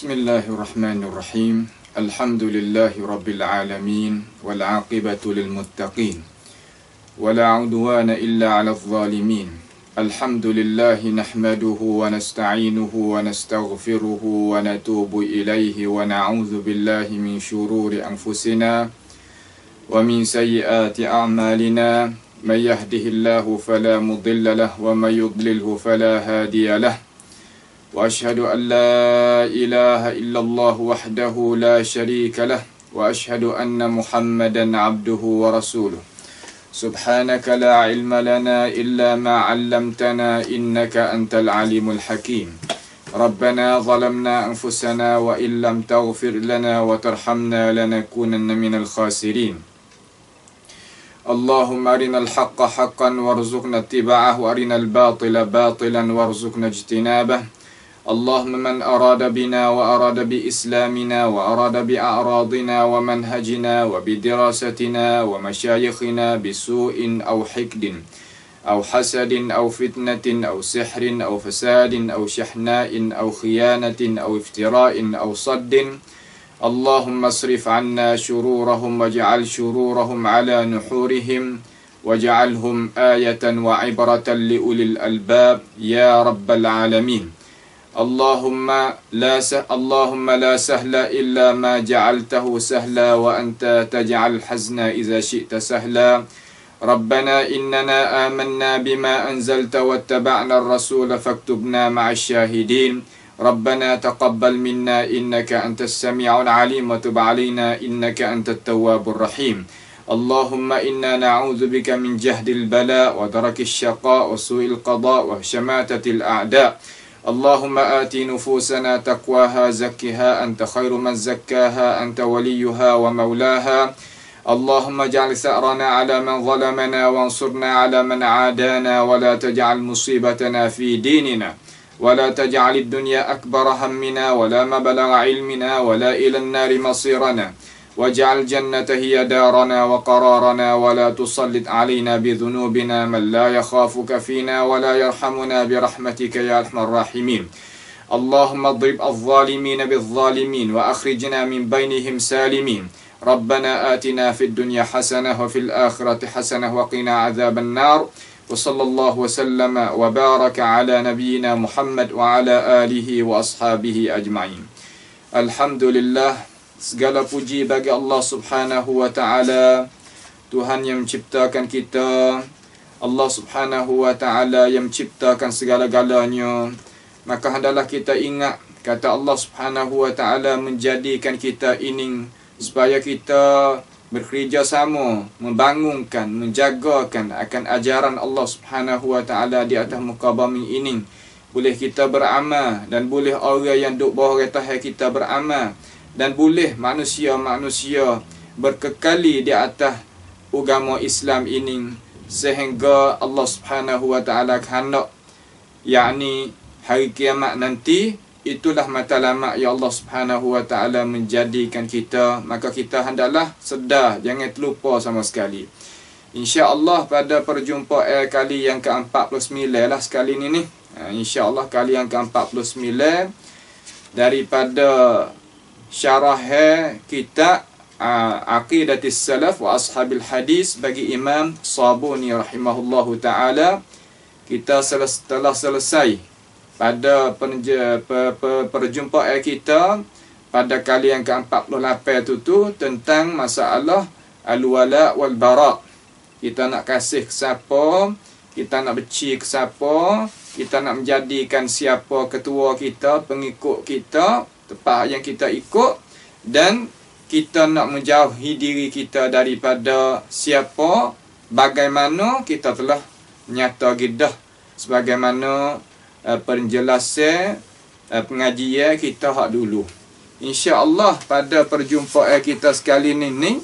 Bismillahirrahmanirrahim. Alhamdulillahi rabbil alamin wal 'aqibatu lil muttaqin wala 'udwana illa 'alal zalimin. Alhamdulillahi nahmaduhu wa nasta'inuhu wa nastaghfiruhu wa natubu ilaihi wa na'udzu billahi min shururi anfusina wa min sayyiati a'malina. Man yahdihillahu fala mudilla lahu wa may yudlilhu fala hadiya lahu. وأشهد أن لا إله إلا الله وحده لا شريك له وأشهد أن محمدا عبده ورسوله. سبحانك لا علم لنا إلا ما علمتنا إنك أنت العليم الحكيم. ربنا ظلمنا أنفسنا وإن لم تغفر لنا وترحمنا لنكونن من الخاسرين. اللهم أرنا الحق حقا وارزقنا اتباعه وأرنا الباطل باطلا وارزقنا اجتنابه. اللهم من أراد بنا وأراد بإسلامنا وأراد بأعراضنا ومنهجنا وبدراستنا ومشايخنا بسوء أو حقد أو حسد أو فتنة أو سحر أو فساد أو شحناء أو خيانة أو افتراء أو صد، اللهم اصرف عنا شرورهم واجعل شرورهم على نحورهم واجعلهم آية وعبرة لأولي الألباب يا رب العالمين. اللهم لا سهل إلا ما جعلته سهلا وأنت تجعل الحزن إذا شئت سهلا. ربنا إننا آمنا بما أنزلت واتبعنا الرسول فاكتبنا مع الشاهدين. ربنا تقبل منا إنك أنت السميع العليم وتب علينا إنك أنت التواب الرحيم. اللهم إنا نعوذ بك من جهد البلاء ودرك الشقاء وسوء القضاء وشماتة الأعداء. اللهم آت نفوسنا تقواها زكها أنت خير من زكاها أنت وليها ومولاها. اللهم اجعل ثأرنا على من ظلمنا وانصرنا على من عادانا ولا تجعل مصيبتنا في ديننا ولا تجعل الدنيا أكبر همنا ولا مبلغ علمنا ولا إلى النار مصيرنا واجعل الجنة هي دارنا وقرارنا ولا تسلط علينا بذنوبنا من لا يخافك فينا ولا يرحمنا برحمتك يا أرحم الراحمين. اللهم اضرب الظالمين بالظالمين وأخرجنا من بينهم سالمين. ربنا آتنا في الدنيا حسنة وفي الآخرة حسنة وقنا عذاب النار. وصلى الله وسلم وبارك على نبينا محمد وعلى آله وأصحابه أجمعين. الحمد لله. Segala puji bagi Allah Subhanahu wa ta'ala, Tuhan yang menciptakan kita, Allah Subhanahu wa ta'ala yang menciptakan segala-galanya. Maka hendaklah kita ingat kata Allah Subhanahu wa ta'ala menjadikan kita ini supaya kita bekerjasama membangunkan, menjagakan akan ajaran Allah Subhanahu wa ta'ala di atas muka bumi ini. Boleh kita beramal dan boleh orang yang duduk bawah atas kita beramal. Dan boleh manusia-manusia berkekali di atas agama Islam ini sehingga Allah Subhanahu wa ta'ala hendak, yakni hari kiamat nanti, itulah matlamat ya Allah Subhanahu wa ta'ala menjadikan kita. Maka kita hendaklah sedar, jangan terlupa sama sekali. InsyaAllah pada perjumpaan kali yang ke-49 lah sekali ni. InsyaAllah kali yang ke-49 daripada syarah kitab Aqidatis Salaf wa Ashabil Hadis bagi Imam Sabuni rahimahullahu ta'ala. Kita telah selesai pada perjumpaan kita pada kali yang ke-48 itu tentang masalah al-wala wal bara. Kita nak kasih ke siapa, kita nak benci ke siapa, kita nak menjadikan siapa ketua kita, pengikut kita, tempat yang kita ikut, dan kita nak menjauhi diri kita daripada siapa, bagaimana kita telah nyata gidah sebagaimana penjelasan pengajian kita hak dulu. InsyaAllah pada perjumpaan kita sekali ni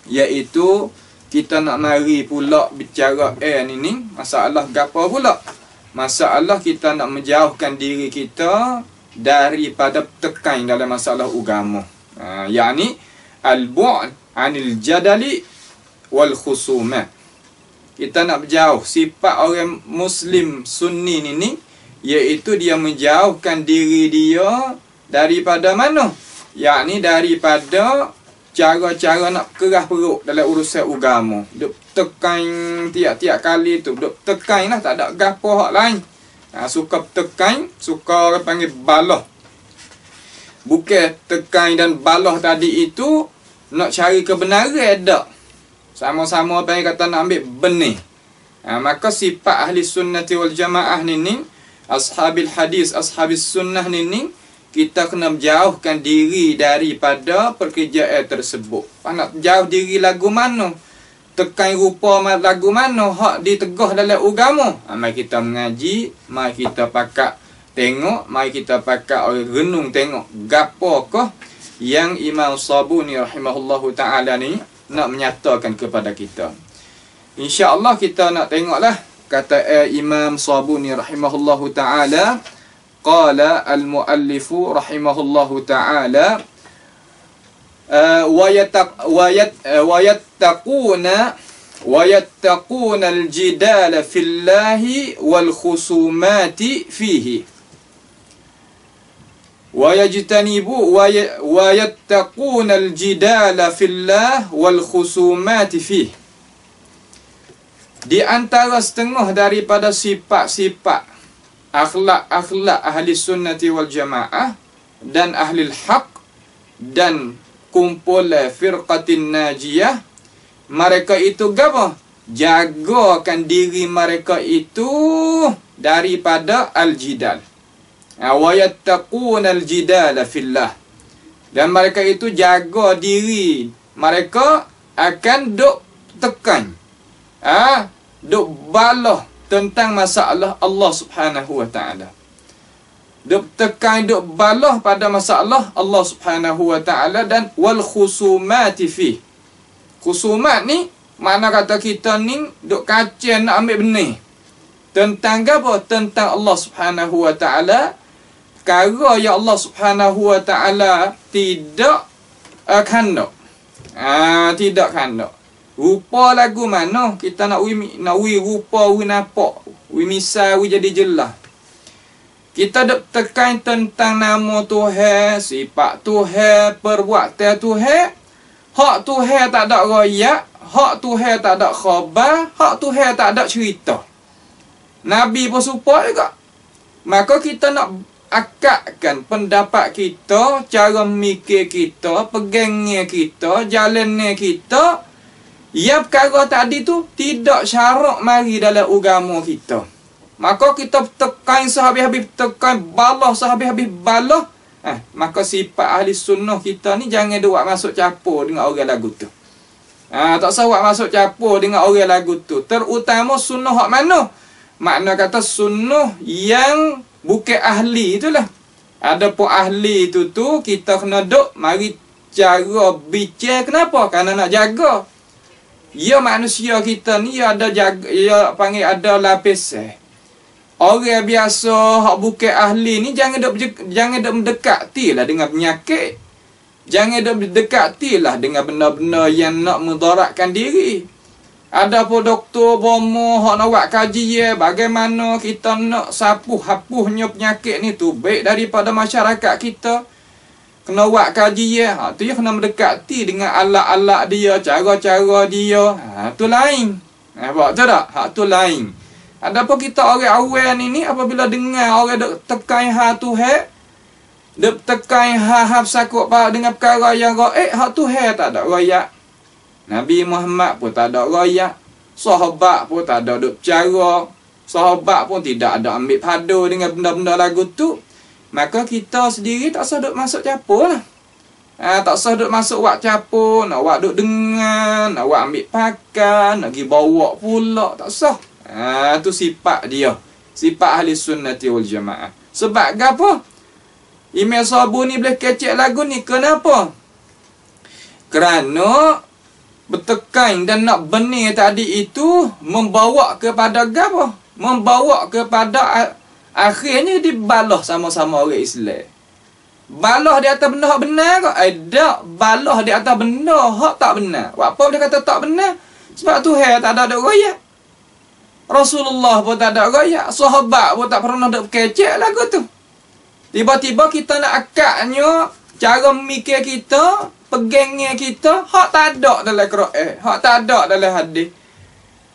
iaitu kita nak mari pula bicara ni masalah gapo pula? Masalah kita nak menjauhkan diri kita daripada tekan dalam masalah agama. Yakni al-bu'd 'anil jadali wal khusumah. Kita nak berjauh sifat orang Muslim Sunni ni iaitu dia menjauhkan diri dia Daripada mana? Yakni daripada cara-cara nak kerah perut dalam urusan agama. Duk tekan tiap-tiap kali tu. Duk tekan lah, tak ada gapo hak lain. Suka tekan, suka orang panggil balah. Bukan tekan dan balah tadi itu nak cari kebenaran tak. Sama-sama apa yang kata nak ambil benih. Maka sifat ahli sunnati wal jamaah ni, ashabil hadis, ashabis sunnah ni, kita kena menjauhkan diri daripada perkerjaan tersebut. Nak jauh diri lagu mana? Tekan rupa lagu mana? Hak ditegah dalam agama. Mari kita mengaji, mari kita pakak tengok, mari kita pakak renung tengok. Gapakah yang Imam Sabuni rahimahullahu ta'ala ni nak menyatakan kepada kita. InsyaAllah kita nak tengoklah kata Imam Sabuni rahimahullahu ta'ala. Qala al-muallifu rahimahullahu ta'ala wa yattaquna al-jidala fillahi wal khusumati fihi wa yattaquna al-jidala fillah wal khusumati fihi. Di antara setengah daripada sifat-sifat akhlak-akhlak ahli sunnati wal jamaah dan ahli haq dan kumpulan firqatin najiyah, mereka itu apa? Jagakan diri mereka itu daripada al-jidal. Wa yattaquna al-jidala fillah. Dan mereka itu jaga diri mereka akan duk tekan, duk balah tentang masalah Allah Subhanahu wa ta'ala. Duk tekan, duk balah pada masalah Allah Subhanahu wa ta'ala dan wal khusumati fi. Khusumat ni makna kata kita ni duk kacau nak ambil benih tentang apa? Tentang Allah Subhanahu wa ta'ala. Perkara yang Allah Subhanahu wa ta'ala tidak khandak. Tidak khandak. Rupa lagu mana kita nak rupa napak, misal jadi jelas. Kita dok tekan tentang nama Tuhan, sifat Tuhan, perbuatan Tuhan. Hak Tuhan tak ada royak, hak Tuhan tak ada khabar, hak Tuhan tak ada cerita. Nabi pun support juga. Maka kita nak akadkan pendapat kita, cara mikir kita, pegangnya kita, jalannya kita. Ya, perkara tadi tu tidak syarak mari dalam agama kita. Maka kita tekan sehabis-habis tekan, balah sehabis-habis balah. Maka sifat ahli sunnah kita ni jangan buat masuk campur dengan orang lagu tu. Tak usah buat masuk campur dengan orang lagu tu. Terutama sunnah hak mana? Makna kata sunnah yang bukan ahli itulah. Ada pun ahli tu kita kena duk mari cara bicara. Kenapa? Kerana nak jaga. Ya, manusia kita ni ada jaga, ya panggil ada lapisan. Orang biasa hak bukan ahli ni jangan dok mendekatilah dengan penyakit. Jangan dok mendekatilah dengan benda-benda yang nak mudaratkan diri. Ada pun doktor bomo hak nak buat kaji bagaimana kita nak hapusnya penyakit ni tu baik daripada masyarakat kita. Kena buat kaji tu ya kena mendekati dengan alat-alat dia, cara-cara dia. Tu lain. Nampak tu tak? Tu lain. Adapun kita orang awam ni apabila dengar orang duk tekan Tuhan, duk tekan sakut dengan perkara yang gaib, Tuhan tak ada royak. Nabi Muhammad pun tak ada royak. Sahabat pun tak ada duk cara. Sahabat pun tidak ada ambil padu dengan benda-benda lagu tu. Maka kita sendiri tak usah duk masuk capur lah. Tak usah duk masuk wak capur, nak wak duk dengar, nak wak ambil pakan, nak pergi bawa pula, tak usah. Tu sifat dia. Sifat ahli sunnati wal jamaah. Sebab apa? Imam Sabuni boleh kecek lagu ni. Kenapa? Kerana bertekan dan nak benih tadi itu membawa kepada apa? Membawa kepada akhirnya dibalah sama-sama orang Islam. Balah di atas benda hak benar ke? Tak. Balah di atas benda hak tak benar. Apa dia kata tak benar? Sebab Tuhan tak ada royak. Rasulullah pun tak ada royak. Sahabat pun tak pernah ada kecek lagu tu. Tiba-tiba kita nak akaknya, cara mikir kita, pegangnya kita, hak tak ada dalam Quran, hak tak ada dalam hadis.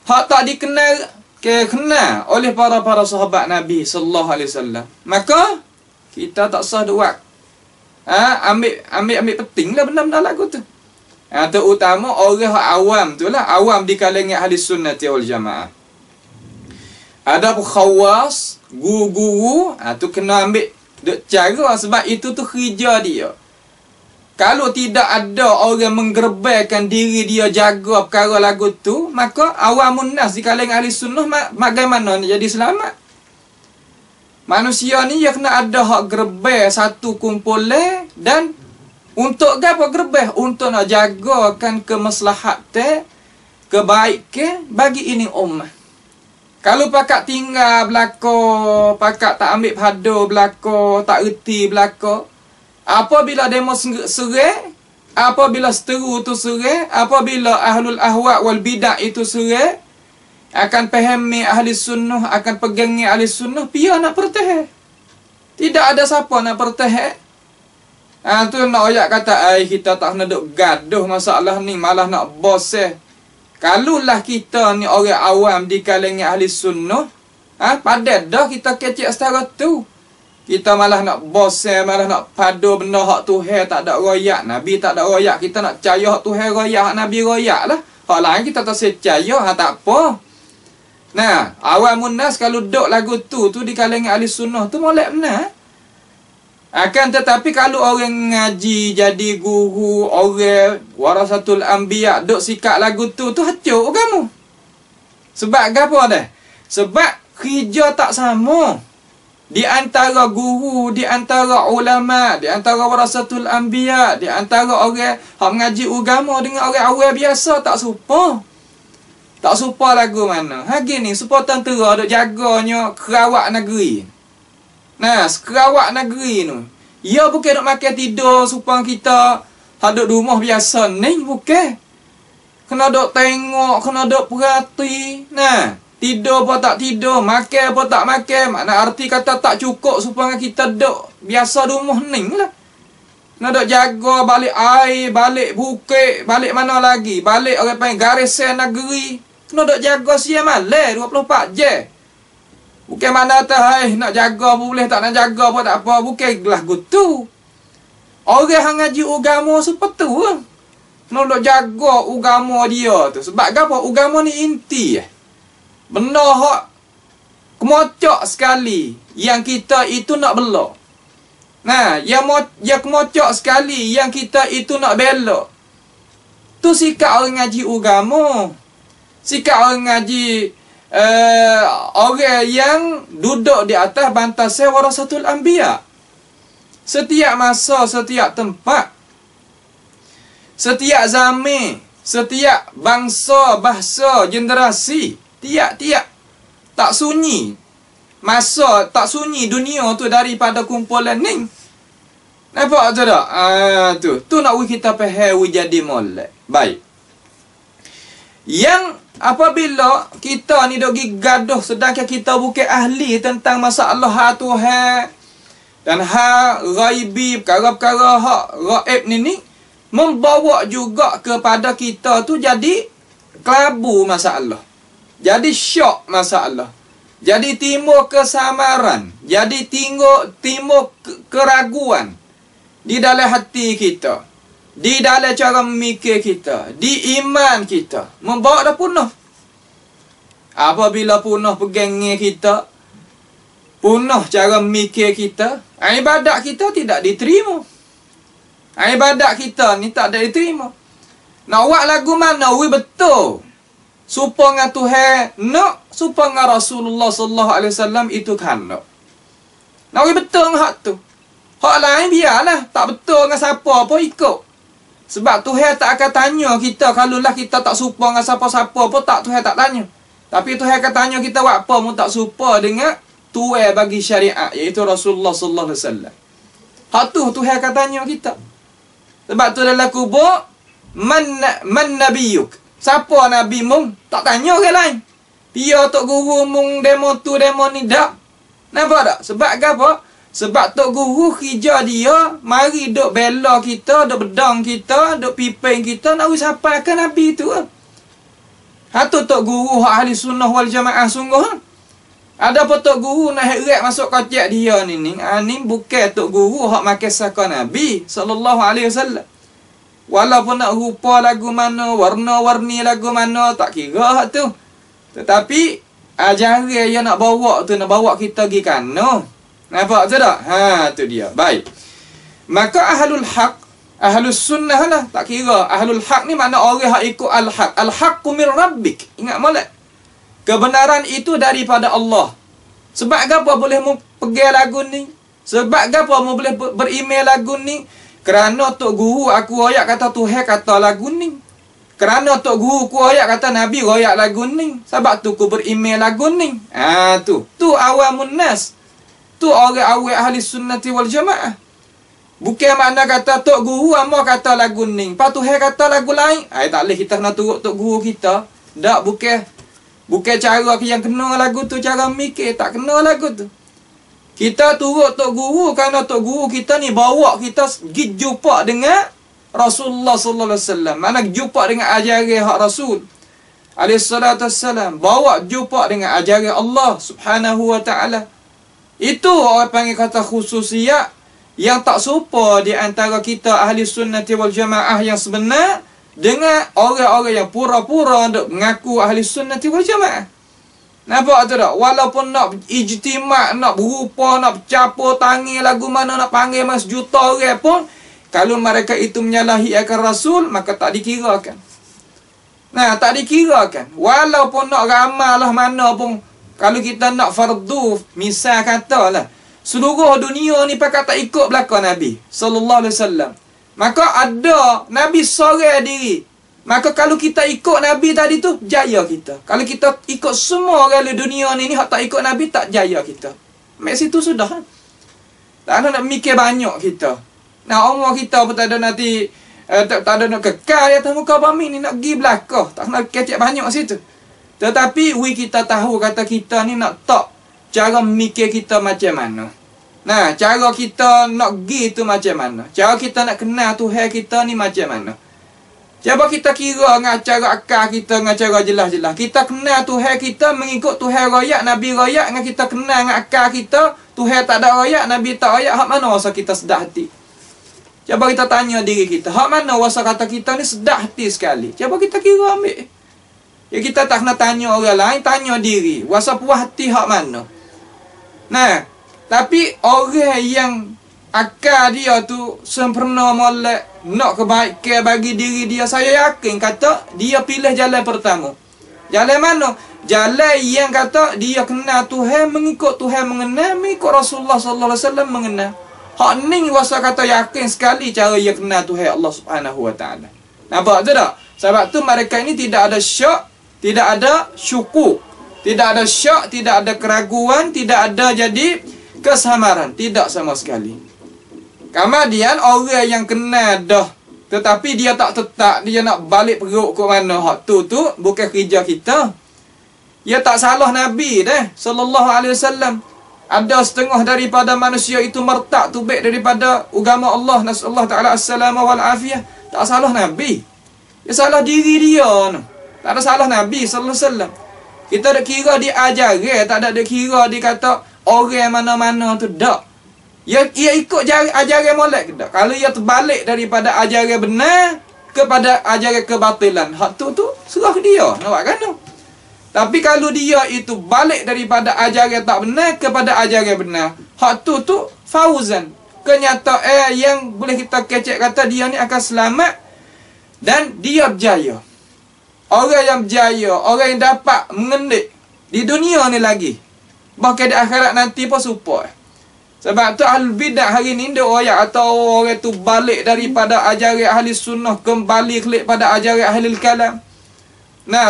Hak tak kenal oleh para sahabat Nabi sallallahu alaihi wasallam. Maka kita tak sah buat. Ambil pentinglah benda-benda lagu tu. Terutama orang awam tu lah, awam di kalangan ahli sunnati wal jamaah. Ada pun khawas, guru-guru, tu kena ambil cara sebab itu tu kerja dia. Kalau tidak ada orang menggerbelkan diri dia jaga perkara lagu tu, maka awamun nas di kalangan ahli sunnah bagaimana nak jadi selamat? Manusia ni dia kena ada hak gerbel satu kumpulan dan untuk apa gerbel? Untuk nak jagakan kemaslahatan, kebaikan bagi ini ummah. Kalau pakat tinggal belaka, pakat tak ambil padu belaka, tak erti belaka, apabila demo serai, apabila seteru tu serai, apabila ahlul ahwa wal bidah itu serai, akan pahami ahli sunnah, akan pegangi ahli sunnah, pia nak pertahan. Tidak ada siapa nak pertahan. Tu nak ayat kata, kita tak nak duk gaduh masalah ni, malah nak boseh. Kalulah kita ni orang awam di kalangan ahli sunnah, padat dah kita kecek setara tu. Kita malah nak boseh, malah nak padu benda hak Tuhan tak ada royak, Nabi tak ada royak. Kita nak percaya hak Tuhan royak, hak Nabi royak lah. Hak lain kita tak percaya, tak apa. Nah, awamun nas kalau duk lagu tu di kalangan ahli sunnah tu molek benar. Akan tetapi kalau orang ngaji jadi guru, orang warasatul anbiya duk sikap lagu tu hancur kamu. Sebab apa dah? Sebab kerja tak sama. Di antara guru, di antara ulama, di antara warasatul anbiya, di antara orang hak ngaji agama dengan orang awam biasa tak serupa. Tak serupa lagu mana. Hari ni supaya tentera duk jaganya kerawak negeri. Nah, kerawak negeri tu. Ya bukan nak makan tidur supaya kita duduk rumah biasa ni, bukan. Kena duk tengok, kena duk perhati. Nah, tidur apa tak tidur, makan apa tak makan. Makna arti kata tak cukup supaya kita duduk biasa rumah ni lah. Kena duk jaga balik air, balik bukit, balik mana lagi. Balik orang panggil garisan negeri. Kena duk jaga siang malam 24 jam. Bukan mana nak jaga boleh, tak nak jaga pun tak apa. Bukanlah gitu. Orang yang ngaji agama seperti tu. Kena duk jaga agama dia tu. Sebab apa? Agama ni inti. Benda hak kemocok sekali yang kita itu nak belok. Nah, yang kemocok sekali yang kita itu nak belok. Tu sikap orang ngaji agama. Sikap orang ngaji orang yang duduk di atas bantasan warasatul anbiya. Setiap masa, setiap tempat, setiap zaman, setiap bangsa, bahasa, generasi, tiap-tiap tak sunyi. Masa tak sunyi dunia tu daripada kumpulan ni. Nampak tu tak? Tu nak kita faham jadi molek. Baik. Yang apabila kita ni dok gaduh sedangkan kita bukan ahli tentang masalah Tuhan dan ghaibi, perkara-perkara hak gaib ni membawa juga kepada kita tu jadi kelabu masalah. Jadi syok masalah. Jadi timbul kesamaran, jadi timbul keraguan di dalam hati kita, di dalam cara memikir kita, di iman kita. Membawa dah punah. Apabila punah pegangnya kita, punah cara memikir kita, ibadat kita tidak diterima. Ibadat kita ni tak ada diterima. Nak buat lagu mana? Betul. Supaya Tuhan nak, supaya Rasulullah sallallahu alaihi wasallam itu kan nak. Nak betul hak tu. Hak lain biarlah, tak betul dengan siapa apa ikut. Sebab Tuhan tak akan tanya kita kalaulah kita tak serupa dengan siapa-siapa pun tak, Tuhan tak tanya. Tapi Tuhan akan tanya kita buat apa pun tak serupa dengan tuan bagi syariat, iaitu Rasulullah sallallahu alaihi wasallam. Hak tu Tuhan akan tanya kita. Sebab tu dalam kubur, man nabiyuk? Siapa nabi mung? Tak tanya orang lain. Pia tok guru mung demo tu demo ni dak. Nampak tak? Sebab apa? Sebab tok guru kerja dia mari duk bela kita, duk bedang kita, duk piping kita nak sampaikan Nabi tu. Hatu tok guru hak ahli sunnah wal jamaah sungguh. Ada apa tok guru nak heret masuk kocak dia ni. Ni bukan tok guru hak makan saka Nabi sallallahu alaihi wasallam. Walaupun nak rupa lagu mana, warna-warni lagu mana, tak kira hak tu. Tetapi ajaran yang nak bawa tu, nak bawa kita pergi kana. Nampak tu tak? Tu dia. Baik. Maka ahlul haq, ahlus sunnah lah. Tak kira. Ahlul haq ni makna orang yang ikut al-haq. Al-haqqu min rabbik. Ingat molek. Kebenaran itu daripada Allah. Sebab apa boleh mu pegang lagu ni? Sebab apa mu boleh beremail lagu ni? Kerana tok guru aku royak kata Tuhan kata lagu ni. Kerana tok guru ku royak kata Nabi royak lagu ni. Sebab tu ku beremail lagu ni. Tu awamun nas. Tu orang awal ahli sunnati wal jamaah. Bukan makna kata tok guru amah kata lagu ni. Lepas Tuhan kata lagu lain. Tak boleh kita kena turut tok guru kita. Tak, bukan cara yang kena lagu tu, cara mikir. Tak kena lagu tu. Kita turut tok guru kerana tok guru kita ni bawa kita pergi jumpa dengan Rasulullah sallallahu alaihi wasallam. Mana jumpa dengan ajaran hak Rasul alaihi salatu wassalam. Bawa jumpa dengan ajaran Allah Subhanahu wa taala. Itu orang panggil kata khususiat yang tak serupa di antara kita ahli sunnati wal jamaah yang sebenar dengan orang-orang yang pura-pura untuk mengaku ahli sunnati wal jamaah. Nampak tu tak? Walaupun nak ijtimak, nak berupa, nak bercapur tangan lagu mana, nak panggil mas juta orang pun, kalau mereka itu menyalahi akan Rasul, maka tak dikirakan. Tak dikirakan. Walaupun nak ramal lah mana pun, kalau kita nak fardu, misal katalah, seluruh dunia ni pakat tak ikut belakang Nabi sallallahu alaihi wasallam. Maka ada Nabi sorang diri. Maka kalau kita ikut Nabi tadi tu, jaya kita. Kalau kita ikut semua orang di dunia ni hak tak ikut Nabi, tak jaya kita. Mek situ sudah. Tak ada nak mikir banyak kita. Umur kita pun tak ada nanti, tak ada nak kekal di atas muka bumi ni, nak pergi belakang. Tak nak kecek banyak situ. Tetapi kita tahu kata kita ni nak tak cara mikir kita macam mana. Cara kita nak pergi tu macam mana. Cara kita nak kenal Tuhan kita ni macam mana. Cuba kita kira dengan cara akal kita, dengan cara jelas-jelas. Kita kenal Tuhan kita mengikut Tuhan royak, Nabi royak. Dengan kita kenal dengan akal kita, Tuhan tak ada royak, Nabi tak royak. Hak mana rasa kita sedar hati? Cuba kita tanya diri kita. Hak mana rasa kata kita ni sedar hati sekali? Cuba kita kira ambil. Ya kita tak kena tanya orang lain, tanya diri. Rasa puas hati hak mana? Tapi orang yang akal dia tu sempurna molek, nak kebaikan bagi diri dia, saya yakin kata dia pilih jalan pertama. Jalan mana? Jalan yang kata dia kenal Tuhan, mengikut Tuhan mengenal, mengikut Rasulullah sallallahu alaihi wasallam mengenal. Hak ni rasa kata yakin sekali cara dia kenal Tuhan Allah Subhanahu wa taala. Nampak tu tak? Sebab tu mereka ini tidak ada syak, tidak ada syukuk, tidak ada syak, tidak ada keraguan, tidak ada jadi kesamaran, tidak sama sekali. Kemudian orang yang kenal dah, tetapi dia tak tetap, dia nak balik perut ke mana, hak tu bukan kerja kita. Dia tak salah Nabi dah sallallahu alaihi wasallam. Ada setengah daripada manusia itu mertak tubik daripada agama Allah, nasallahu taala assalamah wal afiyah. Tak salah Nabi. Dia salah diri dia no. Tak ada salah Nabi sallallahu alaihi wasallam. Kita dak kira dia ajaran, tak ada dak kira dia kata orang mana-mana tu dak. Ia ikut ajaran molek ke tak? Kalau ia terbalik daripada ajaran benar kepada ajaran kebatilan, hak tu serah dia. Nampak kan? Tapi kalau dia itu balik daripada ajaran tak benar kepada ajaran benar, hak tu fauzan. Kenyataan yang boleh kita kecek kata dia ni akan selamat dan dia berjaya. Orang yang berjaya, orang yang dapat mengendik di dunia ni lagi, bahkan di akhirat nanti pun support. Sebab tu ahli bidah hari ni dia royak atau orang tu balik daripada ajaran ahli sunnah kembali kelik pada ajaran ahli kalam.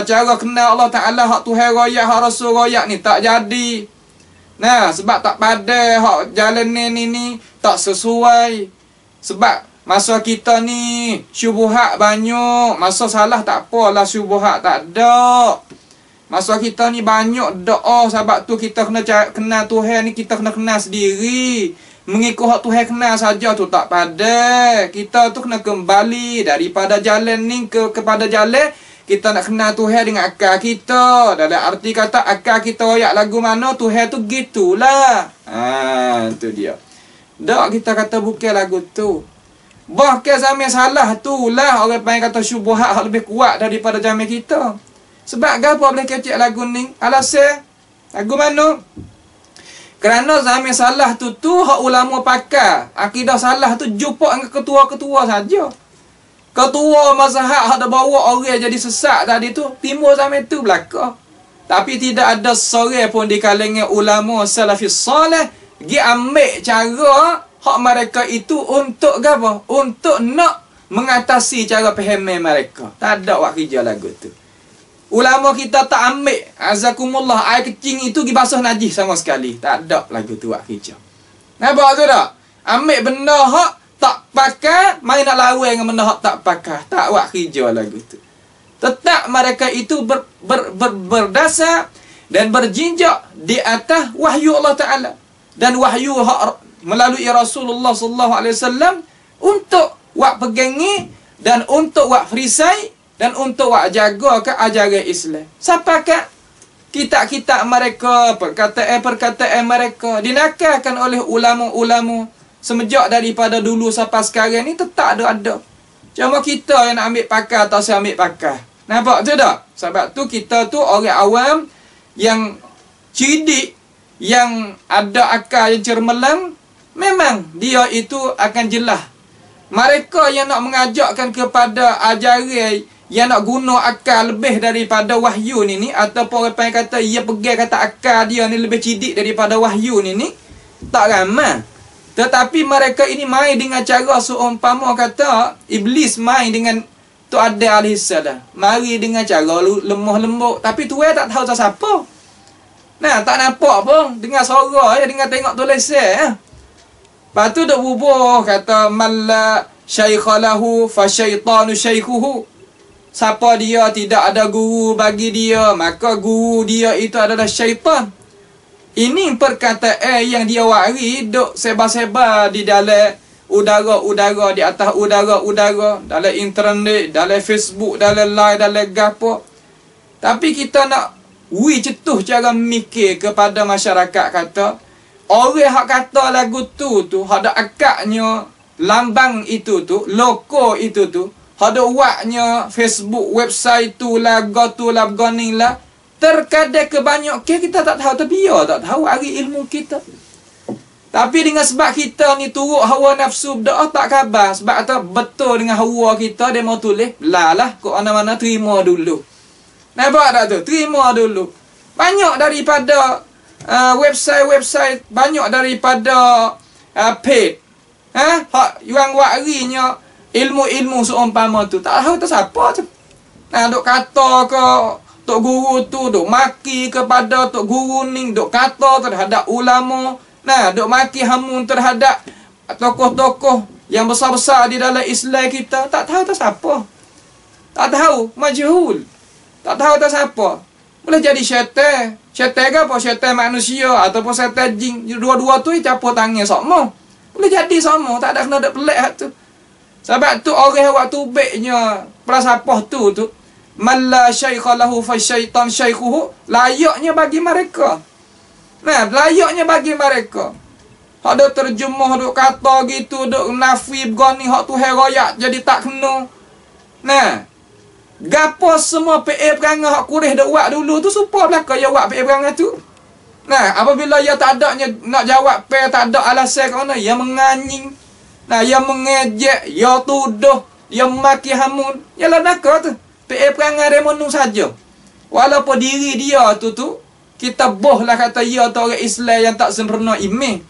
Cara kenal Allah Ta'ala hak Tuhan royak, hak Rasul royak ni tak jadi. Sebab tak pada hak jalan ni tak sesuai. Sebab masa kita ni syubuhat banyak, masa salah tak apalah, syubuhat tak ada. Masa kita ni banyak doa, sebab tu kita kena kenal Tuhan ni, kita kena kenal sendiri. mengikut hak Tuhan kenal saja tu tak pada. Kita tu kena kembali daripada jalan ni kepada jalan kita nak kenal Tuhan dengan akal kita. Dalam arti kata akal kita royak lagu mana, Tuhan tu gitulah. Tu dia. Tak kita kata bukan lagu tu. Bahkan zaman salah tu lah orang panggil kata syubhat hak lebih kuat daripada zaman kita. Sebab apa boleh kecek lagu ni? Alasan lagu mana? Kerana zaman salah tu hak ulama pakar. Akidah salah tu jumpa dengan ketua-ketua saja. Ketua mazhab hak dah bawa orang jadi sesat tadi tu timbul zaman tu belaka. Tapi tidak ada seorang pun di kalangan ulama salafis salih gi ambil cara hak mereka itu untuk apa? Untuk nak mengatasi cara faham mereka. Tak ada wak kerja lagu tu. Ulama kita tak ambil azakumullah air kecing itu gi basah najis sama sekali. Tak ada lagu tu wak kerja. Nampak tu tak? Ambil benda hak tak pakai, mai nak lawan dengan benda hak tak pakai. Tak wak kerja lagu tu. Tetap mereka itu berdasar dan berjinjak di atas wahyu Allah Ta'ala. Dan wahyu hak melalui Rasulullah SAW untuk wak pegangi dan untuk wak perisai dan untuk wak jaga ke ajaran Islam. Siapakah kitab-kitab mereka, perkataan mereka dinakalkan oleh ulama-ulama semenjak daripada dulu sampai sekarang ni tetap ada. Cuma kita yang nak ambil pakar atau saya ambil pakar. Nampak tu tak? Sebab tu kita tu orang awam yang cerdik, yang ada akal yang cermelang, memang dia itu akan jelas. Mereka yang nak mengajakkan kepada ajaran yang nak guna akal lebih daripada wahyu ni ataupun orang panggil kata ia pegang kata akal dia ni lebih cerdik daripada wahyu ni tak ramai. Tetapi mereka ini main dengan cara seumpama kata iblis main dengan tu ada alaihissalam. Mari dengan cara lemah lembut tapi tuan tak tahu tak siapa. Nah, tak nampak pun dengar suara ya, dengar tengok tulisan. Lepas tu duk bubuh kata malla syaikhalahu fa syaitanu syaikhuhu. Siapa dia tidak ada guru bagi dia, maka guru dia itu adalah syaitan. Ini perkataan yang dia wari duk sebar-sebar di dalam udara-udara, di atas udara-udara, dalam internet, dalam Facebook, dalam live, dalam gapo. Tapi kita nak cetuh cara mikir kepada masyarakat kata, orang hak kata lagu tu hak ada akaknya lambang itu tu, logo itu tu, hak ada waknya Facebook, website tu lah, ni lah. Terkadang kebanyakan kita tak tahu, tapi dia tak tahu hari ilmu kita. Tapi dengan sebab kita ni turut hawa nafsu berdoa tak khabar. Sebab kata betul dengan hawa kita, dia mau tulis, lah kok mana-mana terima dulu. Nampak tak tu? Terima dulu. Banyak daripada website-website, banyak daripada paid. Hak yang warinya ilmu-ilmu seumpama tu. Tak tahu tu siapa tu. Nah, duk kata ke tok guru tu, duk maki kepada tok guru ni, duk kata terhadap ulama. Nah, duk maki hamun terhadap tokoh-tokoh yang besar-besar di dalam Islam kita. Tak tahu tu siapa. Tak tahu, majhul. Tak tahu tu siapa. Boleh jadi syaitan. Syaitan ke apa? Syaitan manusia ataupun syaitan jin. Dua-dua tu campur tangan sama. Boleh jadi sama. Tak ada kena ada pelik tu. Sebab tu orang waktu baiknya prasapah tu malla syaikhalahu fa syaitan syaikhuhu, layaknya bagi mereka. Nah, layaknya bagi mereka. Hak dok terjemah, dok kata gitu, dok nafi begani hak tu herayak jadi tak kena. Nah, gapo semua PA perangai hak kurih dok buat dulu tu supaya belaka ya buat PA perangai tu. Nah, apabila ia tak adanya nak jawab PA tak ada alasan kerana ia menganying. Nah, ia mengejek, ia tuduh, ia maki hamun. Yalah nakal tu. PA perangai remonu saja. Walaupun diri dia tu kita bohlah kata ia tu orang Islam yang tak sempurna iman.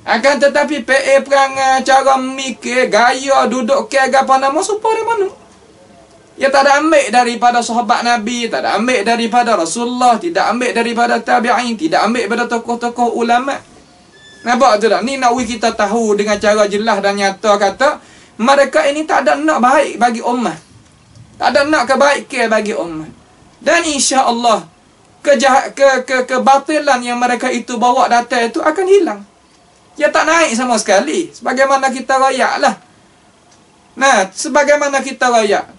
Akan tetapi PA perangai, cara mikir, gaya, duduk ke apa nama supaya remonu. Ia tak ada ambil daripada sahabat Nabi, tak ada ambil daripada Rasulullah, tidak ambil daripada tabi'in, tidak ambil daripada tokoh-tokoh ulama. Nampak tu tak? Ni nak kita tahu dengan cara jelas dan nyata kata mereka ini tak ada nak baik bagi ummah. Tak ada nak kebaikan bagi ummah. Dan insya-Allah kebatilan yang mereka itu bawa datang itu akan hilang. Dia tak naik sama sekali. Sebagaimana kita rayak lah. Nah, sebagaimana kita rayak.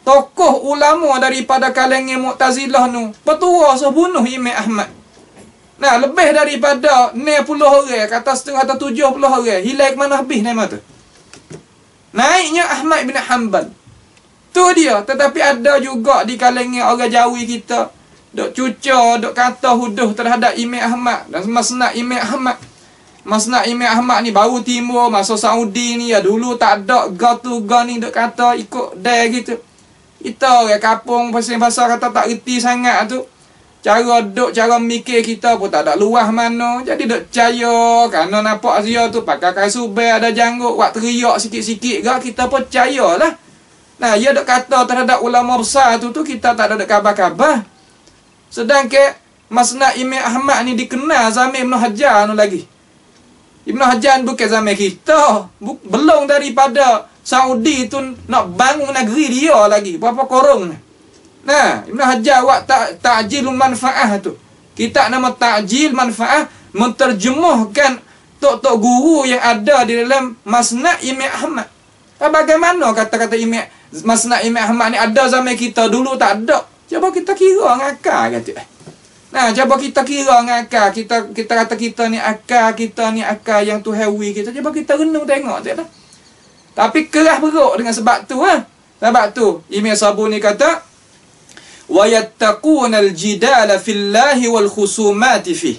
Tokoh ulama daripada kalangan Mu'tazilah nu petua so bunuh Imam Ahmad. Nah, lebih daripada 60 orang, kata setengah atau 70 orang. Hilang mana habis nama tu. Naiknya Ahmad bin Hanbal. Tu dia. Tetapi ada juga di kalangan orang Jawi kita, dok cuca, dok kata huduh terhadap Imam Ahmad dan masnad Imam Ahmad. Masnad Imam Ahmad ni baru timbul masa Saudi ni ya. Dulu tak ada gatu ni dok kata ikut dia gitu. Kita orang kampung pasal kata tak reti sangat tu. Cara duk, cara mikir kita pun tak ada luah mana. Jadi duk percaya. Kerana nampak dia tu pakai kain subel ada janggut. Buat teriak sikit-sikit ke, kita pun percayalah. Nah, dia duk kata terhadap ulama besar tu kita tak ada kabar-kabar. Sedangkan Masnad Imam Ahmad ni dikenal zaman Ibn Hajar tu lagi. Ibn Hajar bukan zaman kita. Belum daripada Saudi tu nak bangun negeri dia lagi. Berapa korong ni. Nah, Ibn Hajar buat ta'jilul manfa'ah tu. Kita nama ta'jil manfa'ah menterjemahkan tok-tok guru yang ada di dalam Masnad Imam Ahmad. Bagaimana kata-kata Masnad Imam Ahmad ni ada zaman kita, dulu tak ada. Cuba kita kira ngakal kata. Nah, cuba kita kira ngakal. Kita kata kita ni akal yang tu hewi kita. Cuba kita renung tengok tak dah. Tapi keras beruk dengan sebab tu Sebab tu Imam Sabuni kata wa yattaqunal jidala fillahi wal khusumati fi.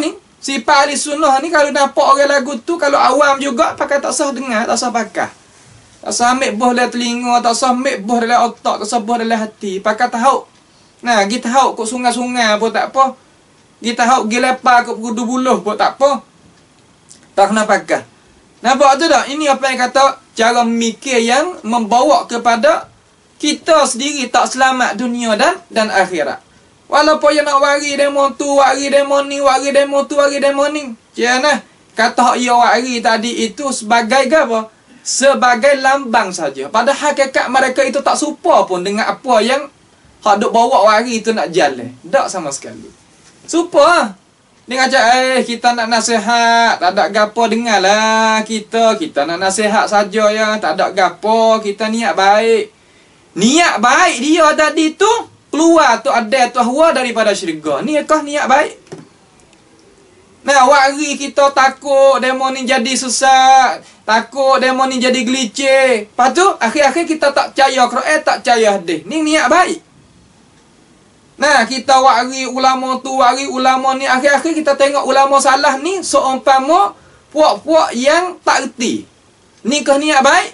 Ni sifat ahli sunnah ni kalau nampak orang lagu tu, kalau awam juga pakai tak sah dengar, tak sah pakai. Tak sah ambil buah dalam telinga, tak sah ambil buah dalam otak, tak sah buah dalam hati. Pakai tahu. Nah, kita tahu kok sungai-sungai pun tak apa. Kita tahu pergi lepas kok kudu buluh pun tak apa. Tak kena pakai. Nampak tu tak? Ini apa yang kata cara mikir yang membawa kepada kita sendiri tak selamat dunia dan akhirat. Walaupun yang nak wari demo tu, wari demo ni, wari demo tu, wari demo ni. Jangan kata ia wari tadi itu sebagai apa? Sebagai lambang saja. Pada hakikat mereka itu tak serupa pun dengan apa yang hak duk bawa wari itu nak jalan. Tak sama sekali. Serupa dia ngajak, kita nak nasihat, tak ada gapo dengarlah kita nak nasihat saja ya, tak ada gapo, kita niat baik. Niat baik dia tadi tu keluar tu ada tu hawa daripada syurga. Ni kah niat baik? Nah, wari kita takut demo ni jadi sesat, takut demo ni jadi gelicir. Lepas tu akhir-akhir kita tak percaya Quran, tak percaya hadis. Ni niat baik. Nah, kita wari ulama tu, wari ulama ni, akhir-akhir kita tengok ulama salah ni seumpama puak-puak yang tak reti. Ni kah niat baik?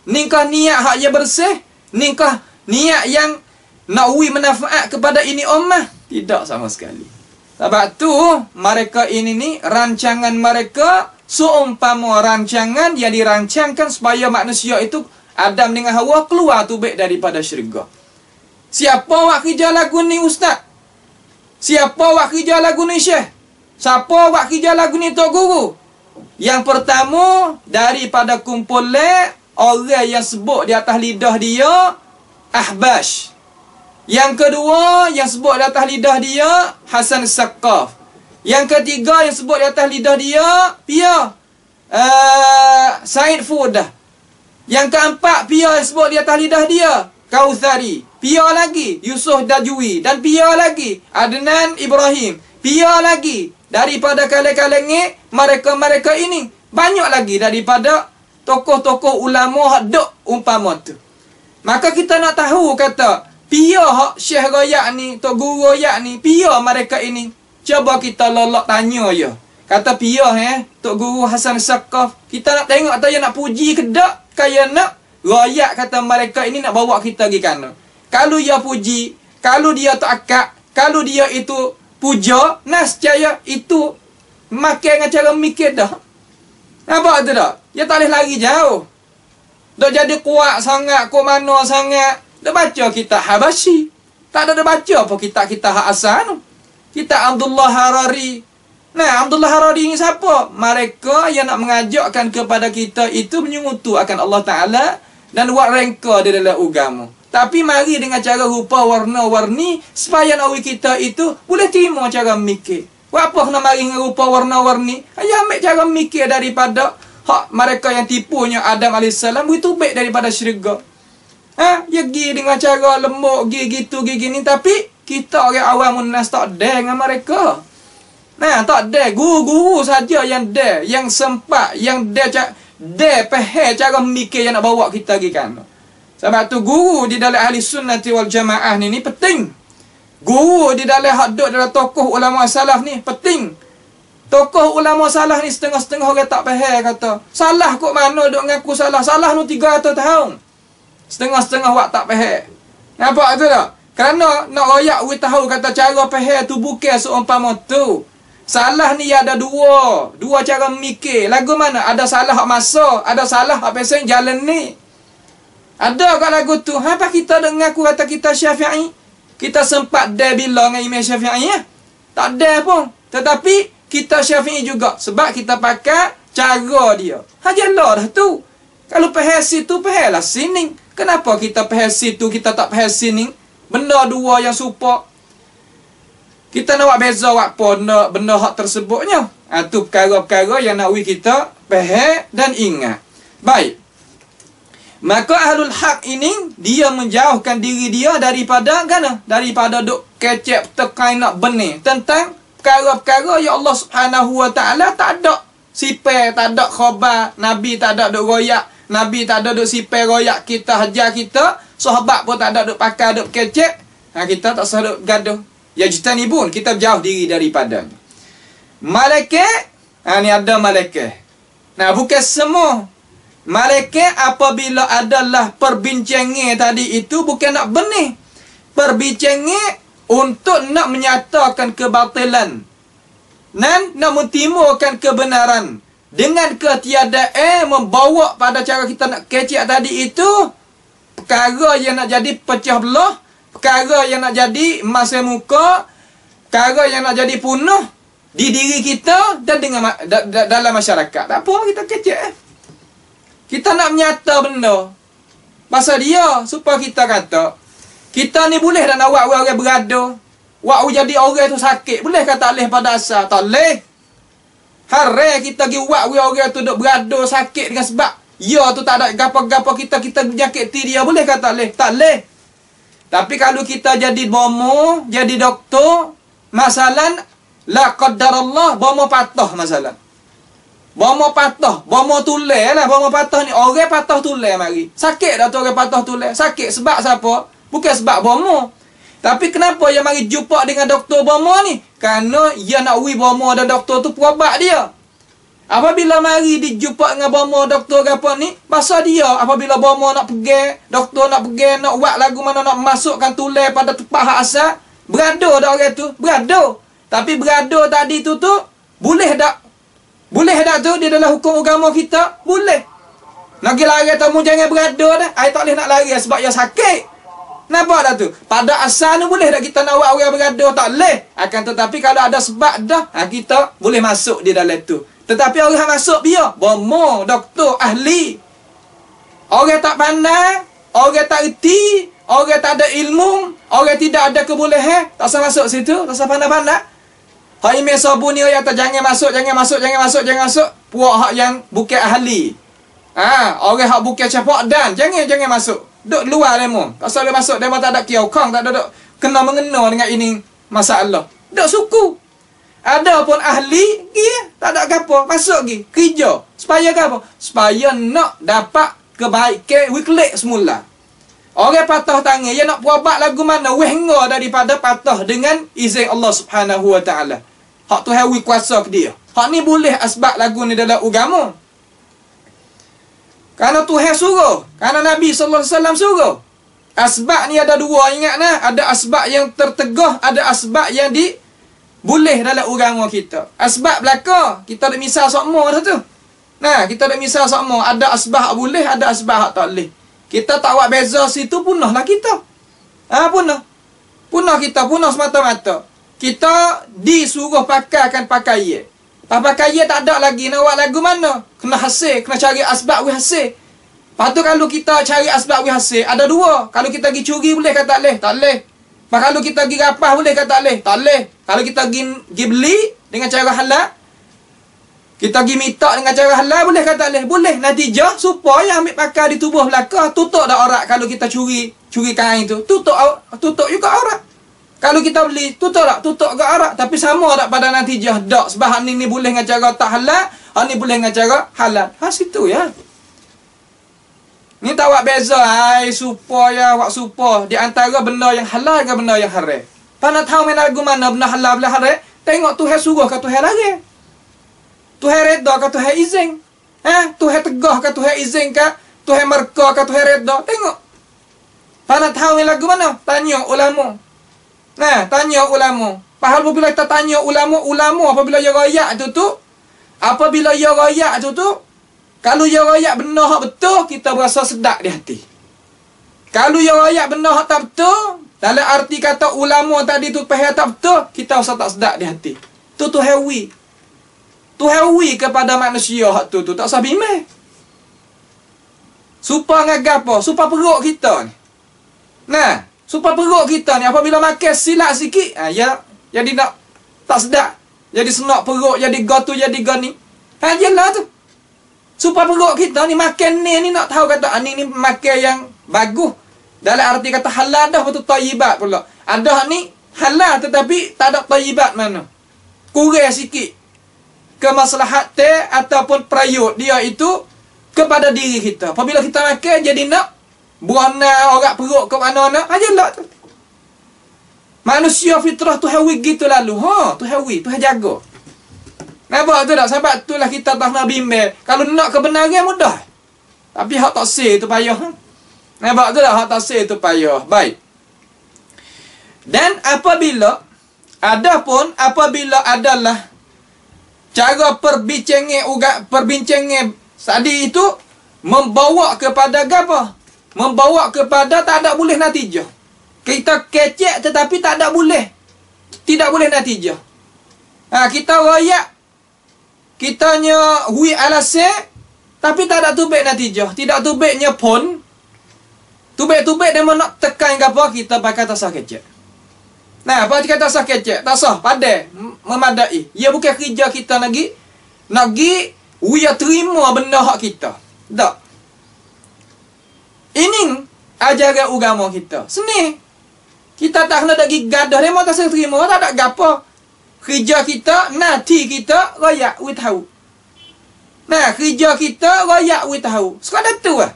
Ni kah niat hak yang bersih? Ni kah niat yang nak uwi manfaat kepada ini ummah? Tidak sama sekali. Sebab tu mereka ini ni rancangan mereka seumpama rancangan yang dirancangkan supaya manusia itu Adam dengan Hawa keluar tubik daripada syurga. Siapa wak kerja lagu ni ustaz? Siapa wak kerja lagu ni syekh? Siapa wak kerja lagu ni tok guru? Yang pertama daripada kumpulan orang yang sebut di atas lidah dia Ahbash. Yang kedua yang sebut di atas lidah dia Hasan Saqaf. Yang ketiga yang sebut di atas lidah dia Said Fudah. Yang keempat yang sebut di atas lidah dia Kautsari. Lagi Yusuf Dajwi. Dan lagi Adnan Ibrahim. Lagi daripada kalangan mereka ini. Banyak lagi daripada tokoh-tokoh ulama hak duk umpama tu. Maka kita nak tahu kata hak Syekh Royak ni, Tok Guru Royak ni, mereka ini. Cuba kita lolok tanya ya. Kata Tok Guru Hasan Saqaf. Kita nak tengok atau nak puji ke tak? Kaya nak Royak kata mereka ini nak bawa kita pergi kana. Kalau dia puji, kalau dia tak akak, kalau dia itu puja, nascaya itu makan dengan cara mikir dah. Nampak tu tak? Dia tak boleh lari jauh. Dah jadi kuat sangat, kuat mana sangat. Dah baca kitab Habashi. Tak ada baca apa kitab hak asal. Kitab Abdullah Harari. Nah, Abdullah Harari ni siapa? Mereka yang nak mengajakkan kepada kita itu menyungutu akan Allah Ta'ala dan buat rengka di dalam agama. Tapi mari dengan cara rupa warna-warni supaya nawi kita itu boleh terima cara mikir. Buat apa kena mari dengan rupa warna-warni? Ayah ambil cara mikir daripada hak mereka yang tipunya Adam AS. Itu baik daripada syurga. Ya pergi dengan cara lembut, gitu, gini. Tapi kita orang awam nas tak ada dengan mereka. Tak ada. Guru-guru saja yang ada, yang sempat, yang ada pahal cara mikir yang nak bawa kita pergi kan. Sebab tu guru di dalam ahli sunnati wal jamaah ni penting. Guru di dalam hadut dalam tokoh ulama salaf ni penting. Tokoh ulama salah ni setengah-setengah orang tak faham kata. Salah kok mana duk ngaku salah? Salah nu 300 tahun. Setengah-setengah awak tak faham. Nampak tu tak? Kerana nak royak we tahu kata cara faham tu bukan seumpama tu. Salah ni ada dua cara mikir. Lagu mana? Ada salah hak masa, ada salah hak pasal jalan ni. Ada kat lagu tu. Apa kita duk ngaku kata kita Syafi'i? Kita sempat dah bila dengan Imam Syafi'i ya? Tak ada pun. Tetapi kita Syafi'i juga. Sebab kita pakai cara dia. Hajalah dah tu. Kalau faham situ, fahamlah sini. Kenapa kita faham situ, kita tak faham sini? Benda dua yang serupa. Kita nak buat beza apa benda hak tersebutnya. Itu perkara-perkara yang nak kita faham dan ingat. Baik. Maka ahlul haq ini dia menjauhkan diri dia daripada daripada duk kecep tekan nak benih tentang perkara-perkara yang Allah Subhanahu wa taala tak ada sifat, tak ada khabar, nabi tak ada duk royak, nabi tak ada duk sifat royak kita, hajar kita, sahabat pun tak ada duk pakai duk kecep. Kita tak usah duk gaduh. Ya jitanibun, kita jauh diri daripadanya. Malaikat, ni ada malaikat. Bukan semua malaikat apabila adalah perbincangan tadi itu bukan nak benih. Perbincangan untuk nak menyatakan kebatilan dan nak mentimurkan kebenaran. Dengan ketiadaan membawa pada cara kita nak kecek tadi itu perkara yang nak jadi pecah belah, perkara yang nak jadi masa muka, perkara yang nak jadi punah di diri kita dan dengan dalam masyarakat. Tak apa kita kecek. Kita nak menyata benda. Pasal dia, supaya kita kata, kita ni boleh dah nak buat orang berada. Buat jadi orang tu sakit. Boleh kata boleh pada asal? Tak boleh. Hari kita pergi buat orang tu duk berada sakit dengan sebab ya tu tak ada gapa-gapa kita menyakiti dia. Boleh kata boleh? Tak boleh. Tapi kalau kita jadi bomo, jadi doktor, masalah, la qaddarallah, bomo patah masalah. Bomo patah, bomo tulen lah. Bomo patah ni, orang patah tulen mari. Sakit dah tu orang patah tulen. Sakit sebab siapa? Bukan sebab bomo. Tapi kenapa yang mari jumpa dengan doktor bomo ni? Kerana ia nak bomo dan doktor tu perobat dia. Apabila mari dijumpa dengan bomo doktor apa ni, pasal dia apabila bomo nak pegang, doktor nak pegang, nak buat lagu mana nak masukkan tulen pada tempat hak asal, berado dah orang tu, berado. Tapi berado tadi tu boleh tak? Boleh tak tu di dalam hukum agama kita? Boleh. Nak pergi lari tamu jangan berada dah. I tak boleh nak lari sebab dia sakit. Nampak tak tu? Pada asal ni boleh tak kita nak buat orang berada? Tak boleh. Akan tetapi kalau ada sebab dah, kita boleh masuk di dalam tu. Tetapi orang masuk dia, bomo, doktor, ahli. Orang tak pandai, orang tak erti, orang tak ada ilmu, orang tidak ada kebolehan, tak usah masuk situ, tak usah pandai-pandai. Hak email sabun ni kata jangan masuk. Puak hak yang bukan ahli. Orang hak bukan capak dan jangan masuk. Duk luar demo. Tak usah masuk demo tak ada kiau kong, tak ada duk kena mengena dengan ini masalah. Duk suku. Ada pun ahli, tak ada apa, masuk pergi kerja. Supaya apa? Supaya nak dapat kebaikan weekly semula. Orang patah tangan, dia nak berubat lagu mana? Wehngga daripada patah dengan izin Allah Subhanahu wa taala. Hak tu hawi kuasa ke dia. Hak ni boleh asbab lagu ni dalam agama. Kerana Tuhan suruh. Kerana Nabi SAW suruh. Asbab ni ada dua, ingat nah. Ada asbab yang tertegah, ada asbab yang boleh dalam agama kita. Asbab belaka, kita ada misal sokmo dah tu. Kita ada misal sokmo. Ada asbab boleh, ada asbab tak boleh. Kita tak buat beza situ, punahlah kita. Punah kita, punah semata-mata. Kita disuruh pakaikan pakaian. Pakaian tak ada lagi. Nak buat lagu mana? Kena hasil. Kena cari asbab we hasil. Lepas tu kalau kita cari asbab we hasil, ada dua. Kalau kita pergi curi boleh kata boleh? Tak boleh. Kalau kita pergi rapah boleh ke tak boleh? Tak boleh. Kalau kita pergi beli dengan cara halal, kita pergi minta dengan cara halal, boleh ke tak boleh? Boleh. Natijah supaya ambil pakai di tubuh belakang, tutup dah aurat. Kalau kita curi kain tu, tutup juga aurat. Kalau kita beli, tutup tak? Tutup ke aurat. Tapi sama tak pada natijah? Tak. Sebab hak ni boleh dengan cara tak halal, hak ni boleh dengan cara halal. Situ ya. Ni tak awak beza. Supaya awak supaya di antara benda yang halal dengan benda yang haram. Nak tahu main lagu mana benda halal benda haram? Tengok Tuhan suruh ke Tuhan lagi. Tuhan reda ke Tuhan izin? Tuhan tegah ke Tuhan izin ke? Tuhan merka ke Tuhan reda? Tengok. Nak tahu main lagu mana? Tanya ulama. Tanya ulama. Pahal apabila kita tanya ulama apabila dia royak tu, apabila dia royak tu, kalau dia royak benar hak betul, kita berasa sedap di hati. Kalau dia royak benar hak tak betul, dalam arti kata ulama tadi tu pahal tak betul, kita rasa tak sedap di hati. Tu hewi. Tu hewi kepada manusia hak tu tak usah bimbang. Supaya ngagap apa? Supaya perut kita ni. Supaya perut kita ni apabila makan silap sikit, ya jadi nak tak sedap. Jadi senak perut, jadi gotu, jadi gani. Jelah tu. Supaya perut kita ni makan ni nak tahu kata ni makan yang bagus. Dalam arti kata halal dah betul tayyibat pula. Ada ni halal tetapi tak ada tayyibat mana. Kurang sikit. Kemaslahat ataupun prayut dia itu kepada diri kita. Apabila kita makan jadi nak buana orang perut ke mana-mana, jelah tu. Manusia fitrah tu hawi gitu lalu. Tu hawi, tu jaga. Nampak tu tak? Sebab tu lah kita tak nak bimbang. Kalau nak kebenaran mudah. Tapi hak tak say tu payah. Nampak tu tak? Hak tak say tu payah. Baik. Dan apabila adalah cara perbincangan tadi itu membawa kepada apa? Membawa kepada tak ada boleh natijah. Kita kecek tetapi tak ada boleh. Tidak boleh natijah. Kita royak. Kitanya hui alasan tapi tak ada tubik natijah. Tidak tubiknya pun. Tubik-tubik dia nak tekan ke apa, kita pakai tasah kecek. Apa kita tasah kecek? Tasah padai, memadai. Ia bukan kerja kita lagi. Nagi uya terima benda hak kita. Tak. Ini ajaran agama kita. Seni. Kita tak kena lagi gadah. Dia mahu tak terima. Tak ada gapa. Kerja kita, nanti kita rayak we tahu. Kerja kita rayak we tahu. Sekadar tu lah.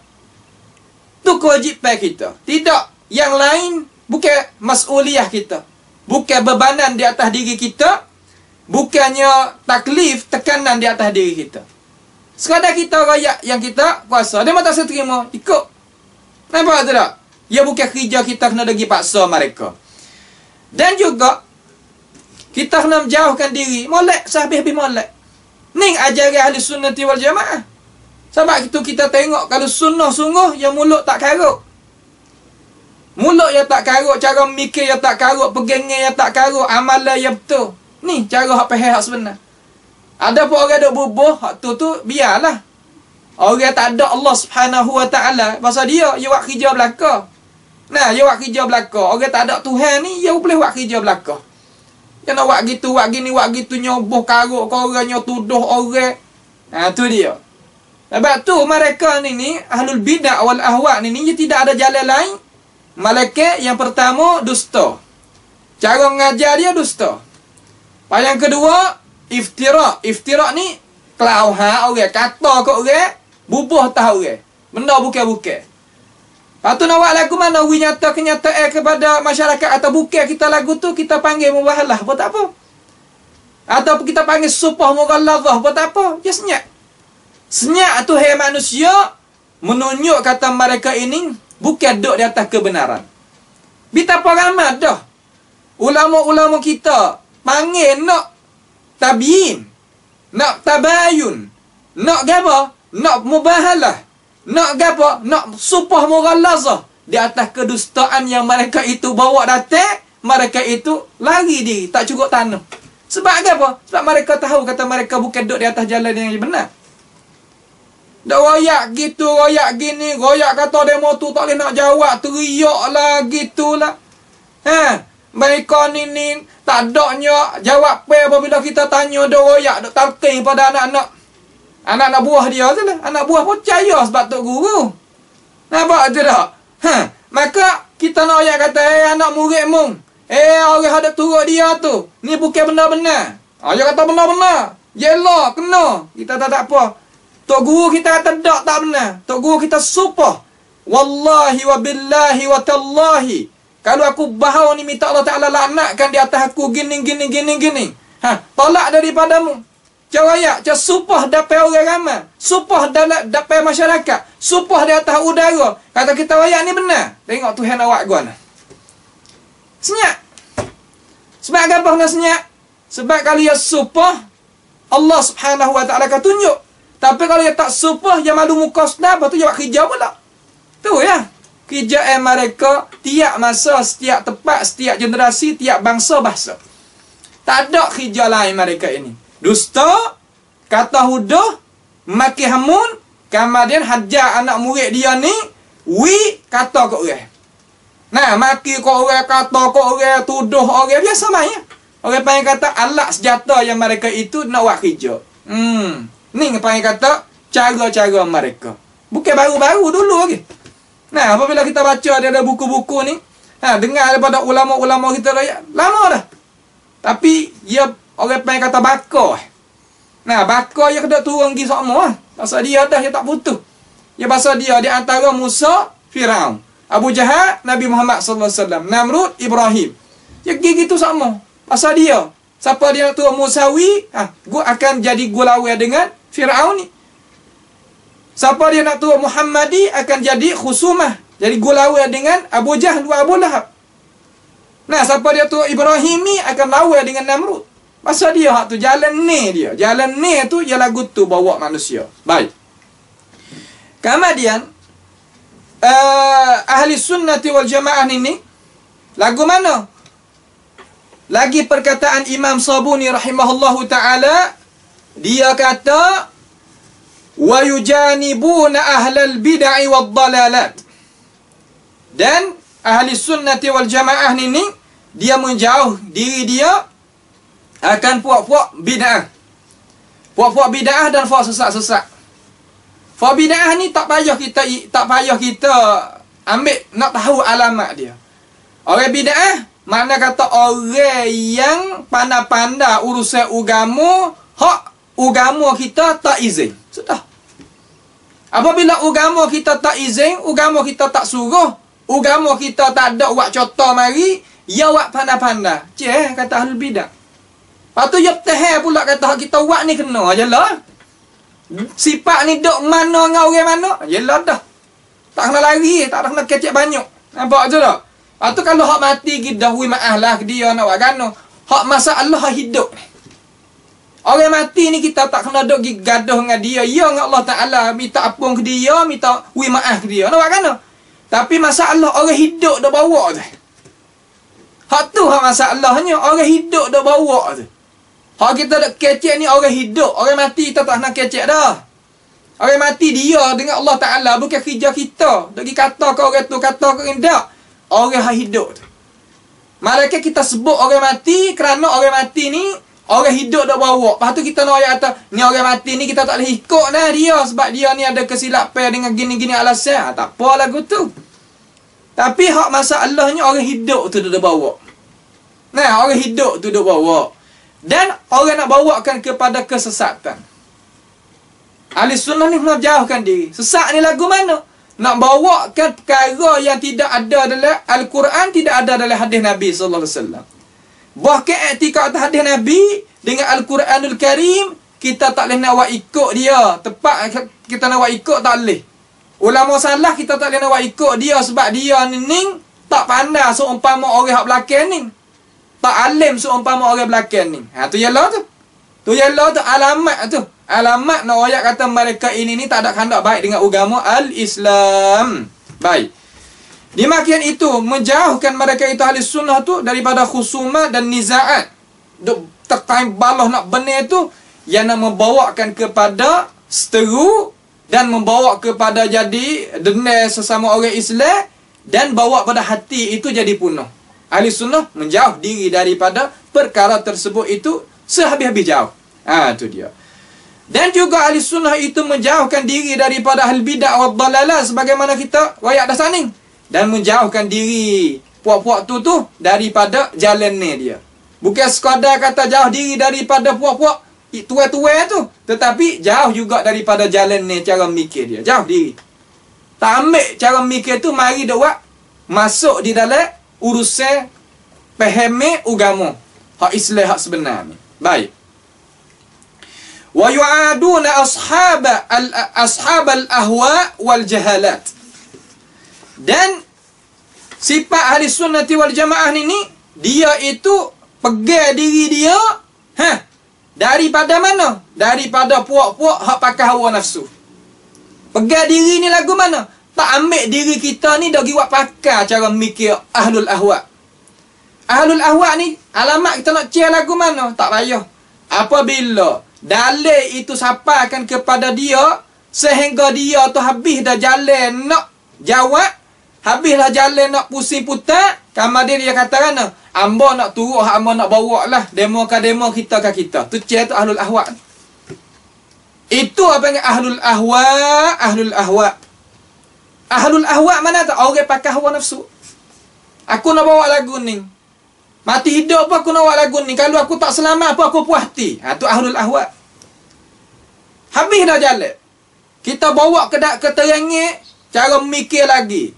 Tu kewajipan kita. Tidak. Yang lain bukan mas'uliyah kita. Bukan bebanan di atas diri kita. Bukannya taklif, tekanan di atas diri kita. Sekadar kita rayak yang kita kuasa. Dia mahu tak terima. Ikut. Nampak tak? Ya bukan kerja kita kena lagi paksa mereka. Dan juga kita kena menjauhkan diri. Molek, sehabis-habis molek. Ni ajaran ahli sunnati wal jamaah. Sebab itu kita tengok kalau sunnah sungguh, yang mulut tak karut. Mulut yang tak karut, cara mikir yang tak karut, pegangan yang tak karut, amalan yang betul. Ni cara hak pahal hak sebenar. Ada pun orang duk bubuh, hak tu biarlah. Orang tak ada Allah Subhanahu wa taala, pasal dia buat kerja belaka. Dia buat kerja belaka. Orang tak ada Tuhan ni, dia boleh buat kerja belaka. Dia nak buat gitu, buat gini, buat gitu, nyoboh karuk ke orang, nyotuduh orang. Tu dia. Sebab tu mereka ni ahlul bidah wal ahwa ni dia tidak ada jalan lain. Malaikat yang pertama dusta. Cara mengajar dia dusta. Yang kedua iftira. Iftira ni kelauhan orang, kata ke orang, bubuh tahu orang. Benda bukan-bukan. Lepas tu nak buat lagu mana wi nyata kenyataan kepada masyarakat atau bukan kita lagu tu kita panggil mubahalah buat apa? Atau kita panggil supah mughalladhah buat apa? Ya senyap. Senyap tu hai manusia menunjuk kata mereka ini bukan duduk di atas kebenaran. Betapa ramai dah ulama-ulama kita panggil nak tabiin, nak tabayun, nak apa? Nak mubahalah. Nak apa? Nak supah mughalladhah di atas kedustaan yang mereka itu bawa datang, mereka itu lari diri, tak cukup tanam. Sebab apa? Sebab mereka tahu kata mereka bukan duduk di atas jalan yang benar. Dah royak gitu, royak gini, royak kata demo tu tak boleh nak jawab, teriak lah gitulah. Mereka ni tak adanya jawab apabila kita tanya dia royak, dok talqin pada anak-anak buah dia tu lah. Anak buah pun percaya sebab tok guru. Nampak tu tak? Maka kita nak ayat kata, anak murid mung. Orang ada turut dia tu. Ni bukan benar-benar. Dia kata benar-benar. Yelah, kena. Kita tak apa. Tok guru kita kata tak benar. Tok guru kita supah. Wallahi wa billahi wa tallahi. Kalau aku bahau ni minta Allah Ta'ala laknatkan di atas aku gini. Tolak daripadamu. Cara supah dapat orang ramai. Supah dapat masyarakat. Supah di atas udara. Kata kita rakyat ni benar. Tengok Tuhan awak gua nak. Senyap. Sebab apa nak senyap? Sebab kalau ia supah, Allah Subhanahu Wa Ta'ala akan tunjuk. Tapi kalau ia tak supah, yang malu muka sudah, lepas tu dia buat kerja pula. Tu ya. Kerja mereka tiap masa, setiap tempat, setiap generasi, tiap bangsa-bahasa. Tak ada kerja lain mereka ini. Dusta, kata hudah, maki hamun, kemudian hajar anak murid dia ni, kata ke orang. Nah, maki ke orang, kata ke orang, tuduh orang, biasa main ya. Orang panggil kata, alat senjata yang mereka itu nak buat kerja. Ni panggil kata, cara-cara mereka. Bukan baru-baru dulu lagi. Nah, apabila kita baca ada buku-buku ni, dengar daripada ulama-ulama kita raya, lama dah. Tapi, dia orang panggil kata bakar. Nah, bakar dia kena turun pergi sama. Pasal dia dah, dia tak putus. Dia pasal dia di antara Musa, Firaun. Abu Jahal, Nabi Muhammad SAW. Namrud, Ibrahim. Dia pergi gitu sama. Pasal dia. Siapa dia nak turun Musawi, gua akan jadi gulawai dengan Firaun ni. Siapa dia nak turun Muhammadi, akan jadi khusumah. Jadi gulawai dengan Abu Jahal wa Abu Lahab. Nah, siapa dia turun Ibrahim ni, akan lawai dengan Namrud. Pasal dia tu jalan ni dia. Jalan ni tu ia lagu tu bawa manusia. Baik. Kemudian ahli sunnati wal jamaah ni lagu mana? Lagi perkataan Imam Sabuni rahimahullahu taala, dia kata wa yujanibuna ahlal bid'ah wad dalalat. Dan ahli sunnati wal jamaah ni dia menjauh diri dia akan puak-puak bid'ah. Puak-puak bid'ah dan puak sesat-sesat. Puak bid'ah ni tak payah kita ambil nak tahu alamat dia. Orang bid'ah mana kata orang yang pandai-pandai urusan agama, hak agama kita tak izin. Sudah. Apabila agama kita tak izin, agama kita tak suruh, agama kita tak ada buat contoh mari, ya buat pandai-pandai. Kata ahlul bid'ah. Lepas tu, dia petahai pula kata, kita buat ni kena je lah. Sifat ni duk mana dengan orang mana? Yelah dah. Tak kena lari, tak kena kecek banyak. Nampak je tak? Lepas tu, kalau hak mati, kita hui maaf lah dia nak buat gana. Hak masalah hidup ni. Orang mati ni, kita tak kena duk gaduh dengan dia. Ya dengan Allah Ta'ala, minta ampun ke dia, minta hui maaf ke dia. Nak buat gana? Tapi masalah orang hidup dah bawa je. Hak tu hak masalahnya, orang hidup dah bawa je. Hak kita nak kecek ni orang hidup. Orang mati kita tak nak kecek dah. Orang mati dia dengan Allah Ta'ala. Bukan kerja kita. Dagi kata ke orang tu, kata ke orang tak. Orang yang hidup tu. Malaikat kita sebut orang mati kerana orang mati ni orang hidup dah bawa. Lepas tu kita nak ayat kata, ni orang mati ni kita tak boleh ikut lah dia. Sebab dia ni ada kesilapan dengan gini-gini alasan. Tak apa lagu tu. Tapi hak masalahnya orang hidup tu dah bawa. Nah, orang hidup tu dah bawa. Dan orang nak bawakan kepada kesesatan. Ahli sunnah ni nak jauhkan diri. Sesat ni lagu mana? Nak bawakan perkara yang tidak ada dalam Al-Quran, tidak ada dalam hadis Nabi SAW. Bahkan etika atas hadis Nabi dengan Al-Quranul Karim, kita tak boleh nak buat ikut dia. Tepat kita nak buat ikut tak boleh. Ulama salah kita tak boleh nak buat ikut dia sebab dia ni tak pandai seumpama orang hak belakang ni. Tak alim seumpama orang belakang ni. Tu ialah tu. Tu ialah tu alamat tu. Alamat nak ayat kata mereka ini tak ada kehendak baik dengan agama Al-Islam. Baik. Demikian itu menjauhkan mereka itu ahli sunnah tu daripada khusumat dan nizaat. Duk tekan balah nak benar tu yang nak membawakan kepada seteru dan membawa kepada jadi dendam sesama orang Islam dan bawa pada hati itu jadi punah. Ahli sunnah menjauh diri daripada perkara tersebut itu sehabis-habis jauh. Itu dia. Dan juga ahli sunnah itu menjauhkan diri daripada ahli bid'ah wa dhalalah sebagaimana kita wayak dah saning. Dan menjauhkan diri puak-puak tu daripada jalan ni dia. Bukan sekadar kata jauh diri daripada puak-puak tua-tua tu, tetapi jauh juga daripada jalan ni cara mikir dia. Jauh diri. Tak ambil cara mikir tu, mari dak buat masuk di dalam urusan pahami agama. Hak Islam hak sebenar ni. Baik. Wa yu'aduna ashab al-ahwa wal jahalat. Dan sifat ahli sunnati wal jamaah ni dia itu pegang diri dia daripada mana? Daripada puak-puak hak pakai hawa nafsu. Pegang diri ni lagu mana? Tak ambil diri kita ni dah giwak pakai cara mikir ahlul ahwa. Ahlul ahwa ni alamat kita nak cari lagu mana? Tak payah. Apabila dalil itu sampaikan kepada dia sehingga dia tu habis dah jalan nak jawab, habislah jalan nak pusing putar, kemudian dia kata kan, amba nak turut, amba nak bawa lah demo kita ke kita. Tu cari tu ahlul ahwa. Itu apa yang ahlul ahwa, ahlul ahwa. Ahlul ahwa mana tak? Orang pakai hawa nafsu. Aku nak bawa lagu ni. Mati hidup pun aku nak bawa lagu ni. Kalau aku tak selamat pun aku puas hati. Tu ahlul ahwa. Habis dah jalan. Kita bawa ke terengik, cara mikir lagi.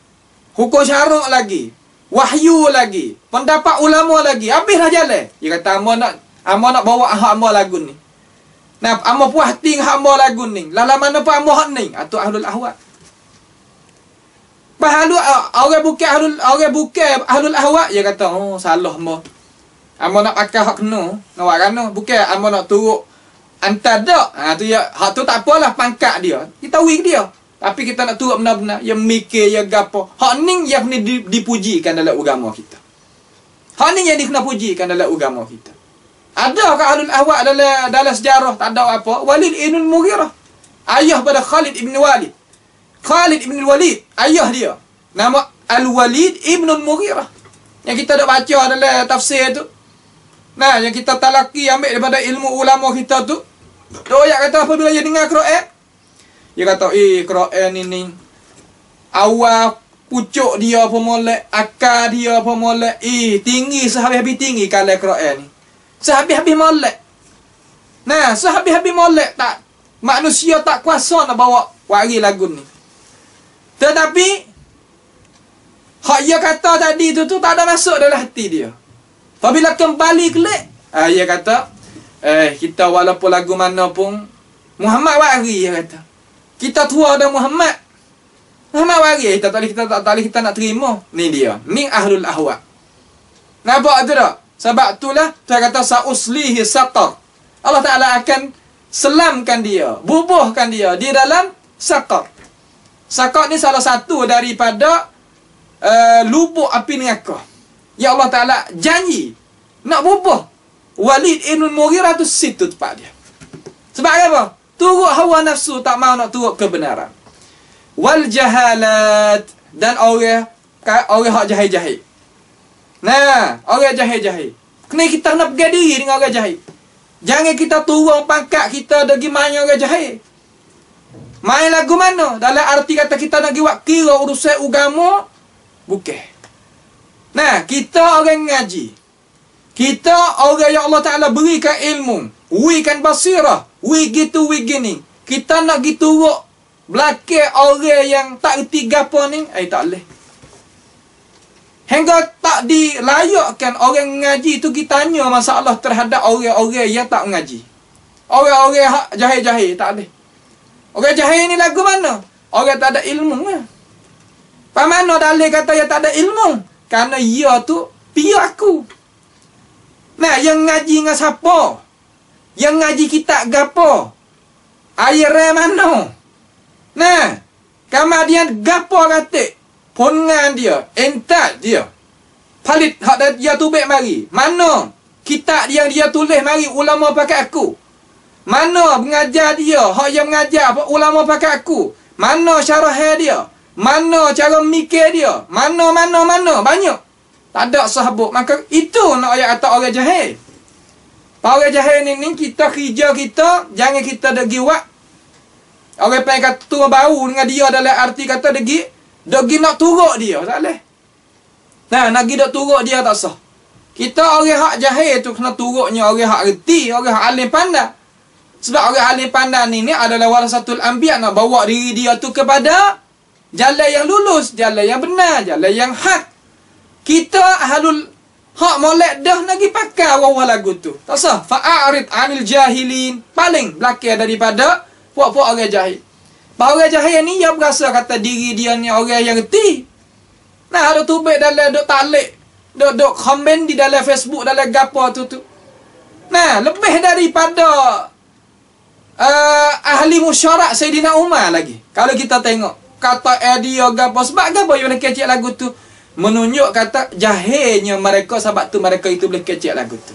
Hukum syarak lagi. Wahyu lagi. Pendapat ulama lagi. Habis dah jalan. Dia kata, amba nak bawa hamba lagu ni. Nah, amba puas hati hamba lagu ni. Lala mana pun amba hak ni. Tu ahlul ahwa. Pahalu orang bukan ahlul ahwa, dia kata, oh salah amba. Amba nak pakai hak kena, nak buat kena, bukan amba nak turut antar dak. Tu ya, hak tu tak apalah pangkat dia. Kita wing dia. Tapi kita nak turut benar-benar yang mikir yang gapo. Hak ni yang kena dipujikan dalam agama kita. Hak ni yang kena pujikan dalam agama kita. Adakah ahlul ahwa dalam sejarah? Tak ada apa. Walid ibn Mughirah, ayah pada Khalid ibn Walid. Khalid ibn Walid, ayah dia nama Al-Walid ibn Mughirah. Yang kita dah baca dalam tafsir tu. Nah, yang kita talaki ambil daripada ilmu ulama kita tu. Doyak kata apabila dia dengar Quran, dia kata, Quran ini awal pucuk dia apa molek, akar dia apa molek, tinggi sehabis-habis tinggi kalau Quran ni. Sehabis-habis molek. Nah, sehabis-habis molek tak manusia tak kuasa nak bawa wari lagu ni. Tetapi hak dia kata tadi tu tak ada masuk dalam hati dia. Apabila kembali kelik, dia kata, kita walaupun lagu mana pun Muhammad wari, dia kata. Kita tua dah Muhammad wari, kita tak boleh kita nak terima. Ni dia. Ni ahlul ahwa. Nampak tu tak? Sebab itulah Tuhan kata sauslihi saqar. Allah Taala akan selamkan dia, bubuhkan dia di dalam saqar. Saqar ni salah satu daripada lubuk api neraka. Ya Allah Ta'ala janji nak bubuh Walid ibn Mughirah tu situ tempat dia. Sebab apa? Turut hawa nafsu, tak mau nak turut kebenaran. Wal jahalat, dan orang hak jahil-jahil. Nah, orang jahil-jahil. Kena kita nak pergi diri dengan orang jahil. Jangan kita turun pangkat kita dagi main orang jahil. Main lagu mana? Dalam arti kata kita nak buat kira urusan agama, bukan. Nah, kita orang ngaji. Kita orang yang Allah Ta'ala berikan ilmu, berikan basirah, gitu gini. Kita nak gitu belakang orang yang tak erti gapo ni, tak boleh. Hingga tak dilayakkan orang ngaji tu kita tanya masalah terhadap orang-orang yang tak ngaji. Orang-orang jahil-jahil, tak boleh. Orang jahil ni lagu mana? Orang tak ada ilmu lah. Pak mana dalil kata yang tak ada ilmu? Kerana ia tu pihak aku. Nah, yang ngaji dengan siapa? Yang ngaji kitab gapo? Air mana? Nah, kemudian gapo kata? Pongan dia, entat dia. Palit hak dia tubik mari. Mana kitab yang dia tulis mari ulama pakai aku? Mana mengajar dia? Hak yang mengajar apa ulama pakai aku? Mana syarah dia? Mana cara mikir dia? Mana banyak. Tak ada sahabuk. Maka itu nak ayat kata orang jahil. Orang jahil ni kita kerja kita, jangan kita degi buat. Orang pengen kata tu bau dengan dia dalam arti kata degi nak turut dia. Tak boleh. Nah, nak pergi dok turut dia tak sah. Kita orang hak jahil tu kena turutnya orang hak reti, orang hak alim pandai. Sebab orang alim pandai ni adalah warasatul anbiya, nak bawa diri dia tu kepada jalan yang lulus, jalan yang benar, jalan yang hak. Kita ahlul hak molek dah nak pergi pakai wawah lagu tu. Tak sah. Fa'arid anil jahilin. Paling belakang daripada puak-puak orang jahil. Bahawa orang jahil ni dia berasa kata diri dia ni orang yang reti. Nah, ada tubik dalam duk talik, duk komen di dalam Facebook, dalam gapo tu. Nah, lebih daripada ahli musyarak Sayyidina Umar lagi. Kalau kita tengok kata dia gapo, sebab gapo yang boleh kecek lagu tu? Menunjuk kata jahilnya mereka, sebab tu mereka itu boleh kecek lagu tu.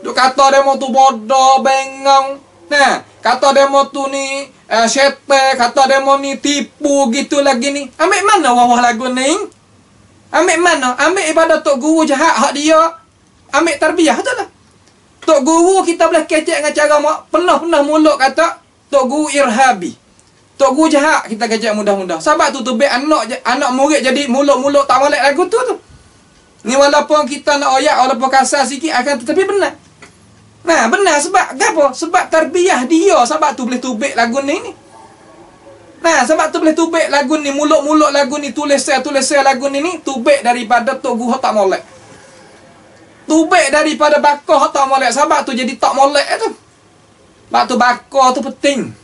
Duk kata demo tu bodoh, bengong. Nah, kata demo tu ni syaitan, kata demo ni tipu gitu lagi ni. Ambil mana wawah lagu ni? Ambil mana? Ambil ibadah tok guru jahat hak dia. Ambil tarbiyah tu lah. Tok guru kita boleh kecek dengan cara penuh mulut kata tok guru irhabi. Tok guru jahat kita kecek mudah-mudah. Sebab tu tubik anak murid jadi mulut-mulut tak molek lagu tu. Ni walaupun kita nak oyak, walaupun kasar sikit akan tetapi benar. Nah, benar sebab apa? Sebab tarbiyah dia, sebab tu boleh tubik lagu ni. Nah, sebab tu boleh tubik lagu ni, mulut-mulut lagu ni, tulis lagu ni tubik daripada tok guru tak molek. Tubik daripada bakar tak molek, sebab tu jadi tak molek tu. Sebab tu bakar tu penting.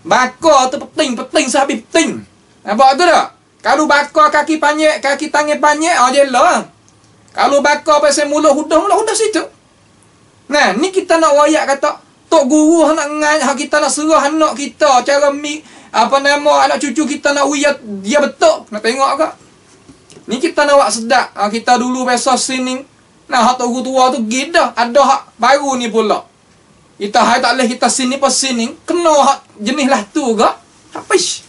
Bakar tu penting sahabat penting. Nampak tu tak? Kalau bakar kaki panjang, kaki tangan panjang, jelah. Kalau bakar pasal mulut hudah situ. Nah, ni kita nak wayak kata tok guru nak ngaj, kita nak serah anak kita cara anak cucu kita nak wiyat dia betul. Nak tengok ke? Ni kita nak buat sedap. Kita dulu biasa sini. Nah, hak tok guru tua tu gida, ada hak baru ni pula. Kita hai tak boleh kita sini pas sini, kena hak jenis lah tu ke? Habis.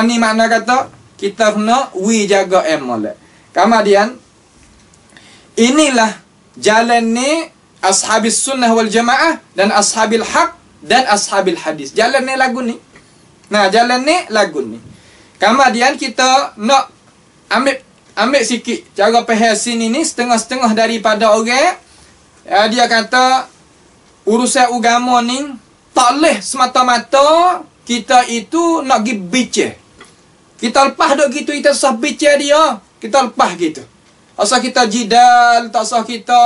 Ni makna kata kita kena jaga molek. Kemudian inilah jalan ni ashabis sunnah wal jamaah dan ashabil haq dan ashabil hadis. Jalan ni lagu ni. Nah, jalan ni lagu ni. Kemudian kita nak ambil sikit cara faham sini ni setengah-setengah daripada orang dia kata urusan agama ni tak boleh semata-mata kita itu nak pergi bicara. Kita lepas duk gitu kita susah bicara dia, kita lepas gitu. Tak usah kita jidal, tak usah kita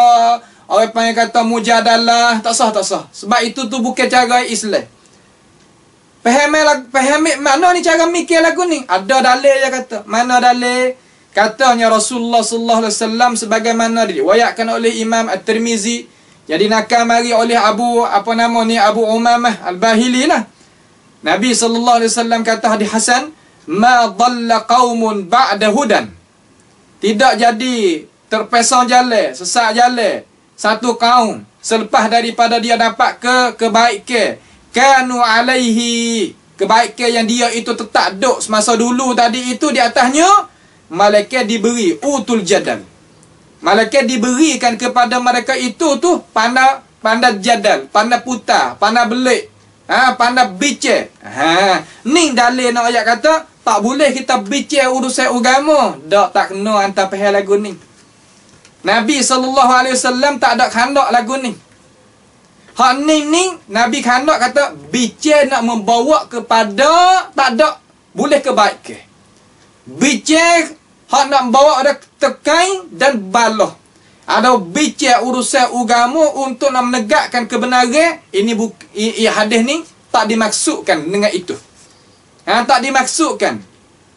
orang panggil kata mujadalah, tak sah. Sebab itu tu bukan cara Islam. Faham mana ni cara mikir lagu ni? Ada dalil dia kata. Mana dalil? Katanya Rasulullah sallallahu alaihi wasallam sebagaimana diriwayatkan oleh Imam At-Tirmizi. Jadi nakal mari oleh Abu Umamah Al-Bahili lah. Nabi sallallahu alaihi wasallam kata hadis hasan, "Ma dhalla qaumun ba'da hudan." Tidak jadi terpesong jalan, sesat jalan satu kaum selepas daripada dia dapat kebaikan. Kanu alaihi, kebaikan yang dia itu tetap duk semasa dulu tadi itu di atasnya, malaikat diberi utul jadal. Malaikat diberikan kepada mereka itu tu pandai jadal, pandai putar, pandai belik, pandai bicar. Ni dalil nak ayat kata tak boleh kita bicar urusan agama. Tak kena hantar pahal lagu ni. Nabi SAW tak ada khandak lagu ni. Hak ni Nabi khandak kata bicar nak membawa kepada tak ada boleh kebaikan. Bicar hak nak membawa ada tekai dan balah. Ada bicar urusan agama untuk nak menegakkan kebenaran. Ini hadis ni tak dimaksudkan dengan itu. Tak dimaksudkan.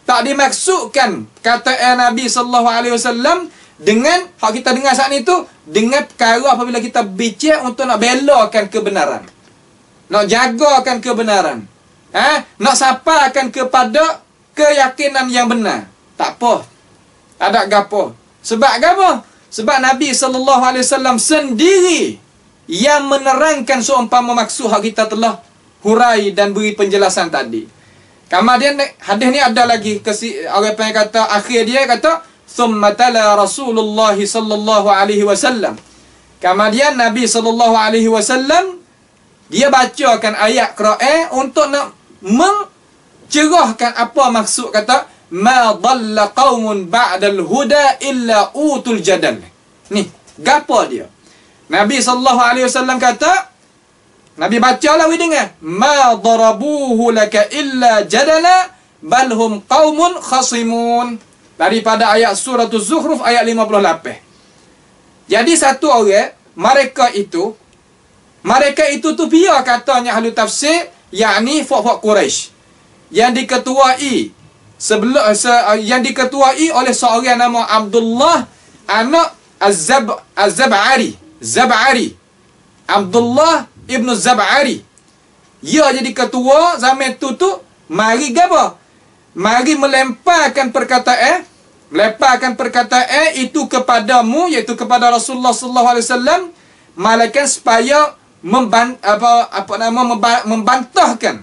Tak dimaksudkan kata Nabi SAW dengan hak kita dengar saat ni tu dengan perkara apabila kita bicara untuk nak belakan kebenaran, nak jagakan kebenaran, nak sampaikan kepada keyakinan yang benar. Tak apa, ada gapo. Sebab gapo? Sebab Nabi SAW sendiri yang menerangkan seumpama maksud hak kita telah hurai dan beri penjelasan tadi. Kemudian hadis ni ada lagi orang yang kata akhir dia kata thumma tala Rasulullah sallallahu alaihi wasallam. Kemudian Nabi sallallahu alaihi wasallam dia bacakan ayat Quran untuk nak mencerahkan apa maksud kata ma dhalla qaumun ba'dal huda illa utul jadal. Ni, gapo dia? Nabi sallallahu alaihi wasallam kata, Nabi bacalah we dengar, ma darabuhu laka illa jadala bal hum qaumun khasimun. Daripada ayat surah Az-Zukhruf ayat 58. Jadi satu orang, mereka itu tu pia katanya ahli tafsir, yakni fok-fok Quraisy yang diketuai yang diketuai oleh seorang nama Abdullah anak Az-Zab'ari. Abdullah ibnu Zab'ari. Ia jadi ketua zaman tu mari gapo? Mari melemparkan perkataan itu kepadamu, iaitu kepada Rasulullah sallallahu alaihi wasallam, malaikat supaya membantahkan,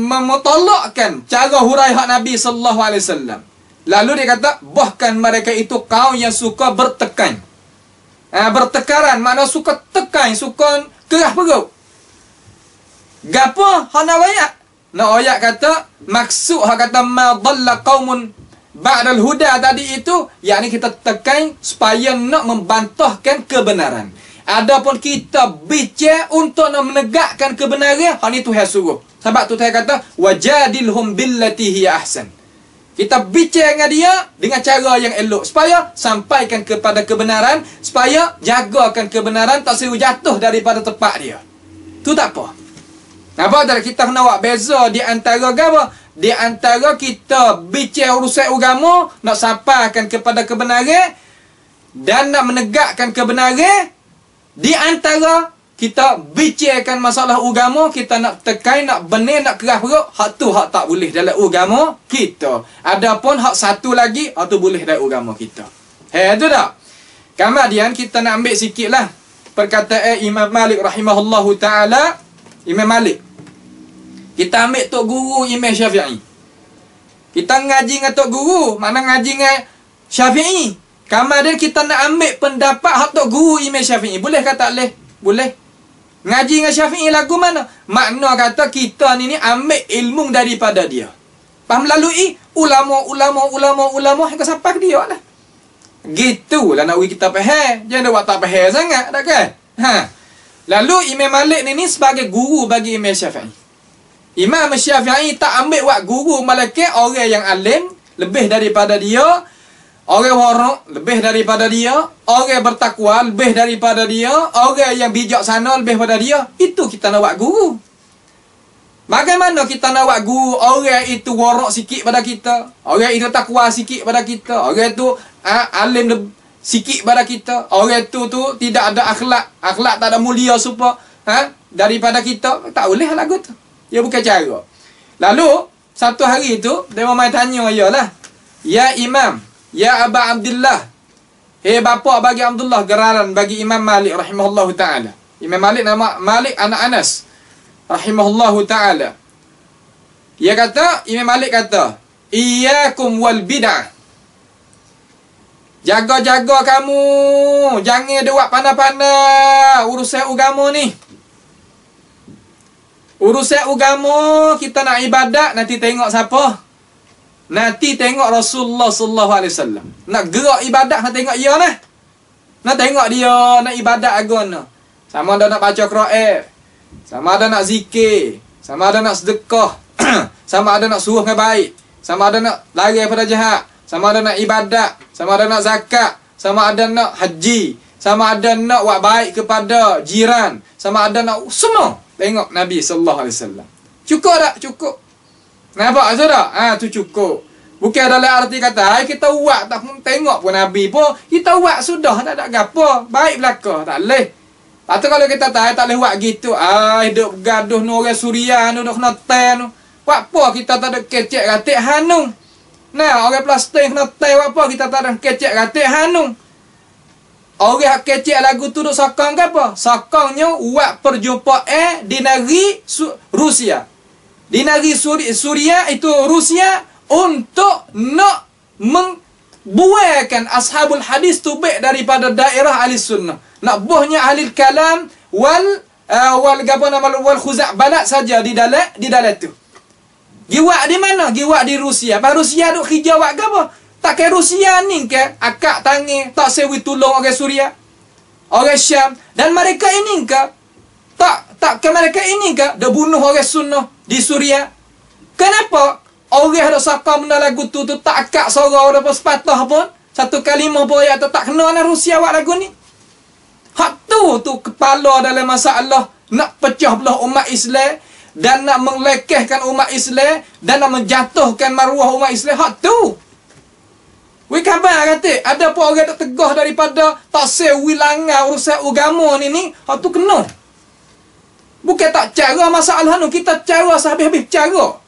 memotolakkan cara hurai hak Nabi sallallahu alaihi wasallam. Lalu dia kata, bahkan mereka itu kaum yang suka bertekan. Bertekaran, makna suka tekan, suka kerah perut. Gapo hak nak ayat? Nak ayat kata, maksud hak kata ma dhalla qaumun ba'dal huda tadi itu, yakni kita tekan supaya nak membantahkan kebenaran. Adapun kita bicara untuk nak menegakkan kebenaran, hal ni Tuhan suruh. Sebab tu Tuhan kata wajadilhum billati hiya ahsan. Kita bicara dengan dia dengan cara yang elok supaya sampaikan kepada kebenaran, supaya jagakan kebenaran tak seru jatuh daripada tempat dia. Tu tak apa. Nampak tak, kita kena buat beza di antara apa? Di antara kita bicara urusan agama, nak sampaikan kepada kebenaran dan nak menegakkan kebenaran. Di antara kita bicarakan masalah agama, kita nak tekan, nak benar, nak kerah perut, hak tu hak tak boleh dalam agama kita. Adapun hak satu lagi, hak tu boleh dalam agama kita. Tu tak? Kemudian kita nak ambil sikit lah perkataan Imam Malik rahimahullahu ta'ala. Imam Malik, kita ambil tok guru Imam Syafi'i. Kita ngaji dengan tok guru, mana ngaji dengan Syafi'i. Kemudian kita nak ambil pendapat hak tok guru Imam Syafi'i. Boleh ke tak boleh? Boleh. Ngaji dengan Syafi'i lagu mana? Makna kata kita ni ambil ilmu daripada dia. Faham melalui ulama hingga sampai ke dia lah. Gitulah nak kita faham. Jangan buat tak faham sangat, tak kan? Lalu Imam Malik ni sebagai guru bagi Imam Syafi'i. Imam Syafi'i tak ambil buat guru malaikat orang yang alim lebih daripada dia, orang warak lebih daripada dia, orang bertakwa lebih daripada dia, orang yang bijaksana lebih daripada dia. Itu kita nak buat guru. Bagaimana kita nak buat guru orang itu warak sikit pada kita, orang itu takwa sikit pada kita, orang itu alim sikit pada kita, orang itu tidak ada akhlak tak ada mulia supaya daripada kita. Tak boleh lagu tu. Dia bukan cara. Lalu satu hari tu dia mai tanya ialah, ya Imam, ya Aba Abdullah, hei bapa bagi Abdullah, geraran bagi Imam Malik rahimahullahu ta'ala. Imam Malik nama Malik anak Anas rahimahullahu ta'ala. Dia kata, Imam Malik kata, iyyakum wal bid'ah. Jaga-jaga kamu, jangan ada buat pandai-pandai urusan agama ni. Urusan agama, kita nak ibadat, nanti tengok siapa? Nanti tengok Rasulullah sallallahu alaihi wasallam. Nak gerak ibadat, nak tengok dia lah. Nak tengok dia nak ibadat agama. Sama ada nak baca Quran, sama ada nak zikir, sama ada nak sedekah, sama ada nak suruh dengan baik, sama ada nak lari daripada jahat, sama ada nak ibadat, sama ada nak zakat, sama ada nak haji, sama ada nak buat baik kepada jiran, sama ada nak semua. Tengok Nabi sallallahu alaihi wasallam. Cukup tak? Cukup. Nampak tak? Tu cukup. Bukan dalam arti kata, kita buat tak tengok pun Nabi pun, kita buat sudah, tak ada gapo. Baik belaka, tak boleh. Lepas tu kalau kita tak boleh buat gitu, hidup gaduh no orang Suria no kena ten. Buat apa kita tak ada kecek ratik hanung. Nah, orang Palestin kena ten buat apa kita tak ada kecek ratik hanung. Orang kecek lagu tu duk sokong ke apa? Sokongnya buat perjumpaan di negeri Rusia. Di negeri Suria itu Rusia, untuk nak membuaikan ashabul hadis tu baik daripada daerah ahli sunnah. Nak buahnya ahli kalam wal khuza'balat saja di dalam tu. Giwak di mana? Giwak di Rusia. Bah Rusia duk hijau wak gapo? Tak ke Rusia ni ke akak tangi tak sewi tolong orang Suria, orang Syam, dan mereka ini ke tak ke mereka ini ke dah bunuh orang sunnah di Suria. Kenapa? Orang dah saka benda lagu tu tak akak sorang apa sepatah pun. Satu kalimah pun ayat tak kena nak Rusia wak lagu ni. Hak tu kepala dalam masalah nak pecah belah umat Islam dan nak melekehkan umat Islam dan nak menjatuhkan maruah umat Islam. Hak tu. Wei khabar kata ada pun orang tak tegah daripada tak sewilangan urusan agama ni hak tu kena. Bukan tak cara masalah ni, kita cara sehabis-habis cara.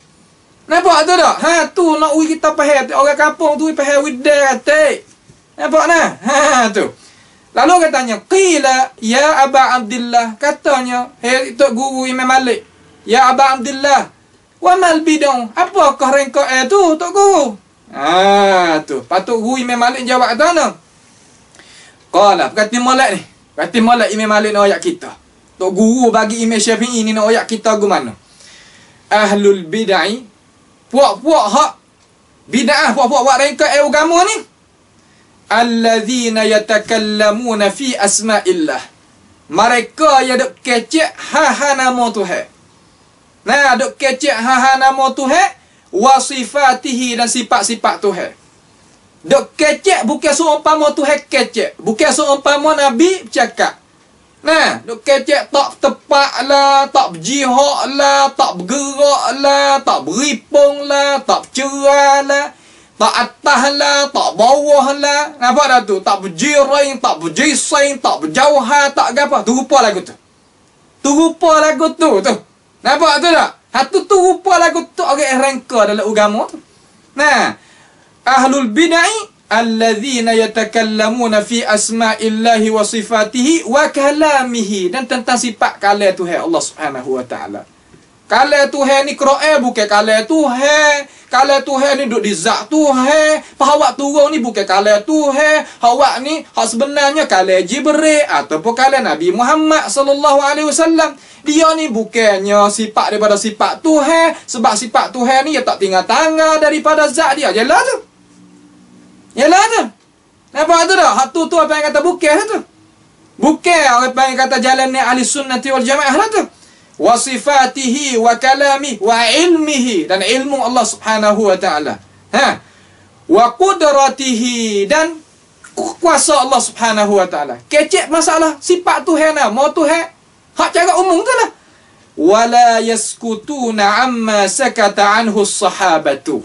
Nampak tu tak? Ha tu nak ui kita faham orang kampung tu faham widah kata. Nampak nah? Ha tu. Lalu katanya, qila ya Aba Abdullah, katanya, hey Tok Guru Imam Malik, ya Aba Abdullah, wa mal bid'ah? Apakah rengkok tu Tok Guru? Tu. Patut Guru Imam Malik jawab kata mana? Qala, kata Malik ni. Kata Malik Imam Malik nak ayat kita. Tok Guru bagi Imam Syafi'i ni nak ayat kita ke mana? Ahlul bid'ah, puak-puak hak bid'ah, puak-puak buat rengkok agama ni. Alladzina yatakallamuna fi asma'illah. Mereka yang duk kecek ha nama Tuhan. Nah, duk kecek ha nama Tuhan wa sifatihi dan sifat-sifat Tuhan. Duk kecek bukan seumpama Tuhan kecek, bukan seumpama Nabi bercakap. Nah, duk kecek tak tepat lah, tak berjihad lah, tak bergerak lah, tak beripung lah, tak bercerai lah, tak atas lah, tak bawah lah. Nampak dah tu? Tak berjiring, tak berjising, tak berjauhan, tak apa. Tu rupa lagu tu. Tu rupa lagu tu. Nampak tu tak? Hatu tu rupa lagu tu orang rengka dalam agama tu. Nah, ahlul bid'ah alladzina yatakallamuna fi asma'illahi wa sifatihi wa kalamihi, dan tentang sifat kalam Tuhan Allah Subhanahu wa taala. Kalam Tuhan ni Quran bukan kalam Tuhan. Kalam Tuhan ni duduk di zat Tuhan. Awak turun ni bukan kalam Tuhan. Awak ni hak sebenarnya kalam Jibril ataupun kalam Nabi Muhammad sallallahu alaihi wasallam. Dia ni bukannya sifat daripada sifat Tuhan, sebab sifat Tuhan ni dia tak tinggal tangan daripada zat dia. Yalah tu. Yalah tu. Nampak tu dah? Hak tu apa yang kata bukan tu. Bukan apa yang kata jalan ni ahli sunnati wal jamaah lah tu. Wa sifatihi wa kalami wa ilmihi, dan ilmu Allah Subhanahu wa taala. Wa qudratihi, dan kuasa Allah Subhanahu wa taala. Kecek masalah sifat Tuhan lah, mau Tuhan hak cara umum tu lah. Wala yaskutuna amma sakata anhu as-sahabatu,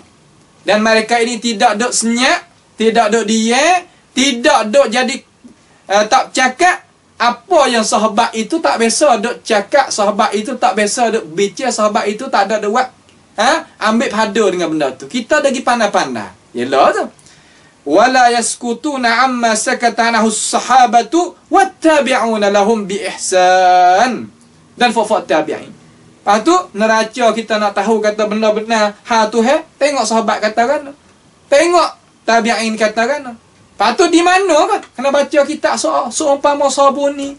dan mereka ini tidak duk senyap, tidak duk diam, tidak duk jadi tak cakap apa yang sahabat itu tak biasa duk cakap, sahabat itu tak biasa duk bicara, sahabat itu tak ada buat ambil pada dengan benda tu. Kita lagi pandai-pandai. Yalah tu. Wala yaskutuna amma sakata anhu as-sahabatu wattabi'una lahum bi ihsan, dan fafat tabi'in. Lepas tu neraca kita nak tahu kata benda benar ha tu tengok sahabat katakan, tengok tabi'in katakan. Patut di mana kan? Kena baca kitab seumpama sabun ni.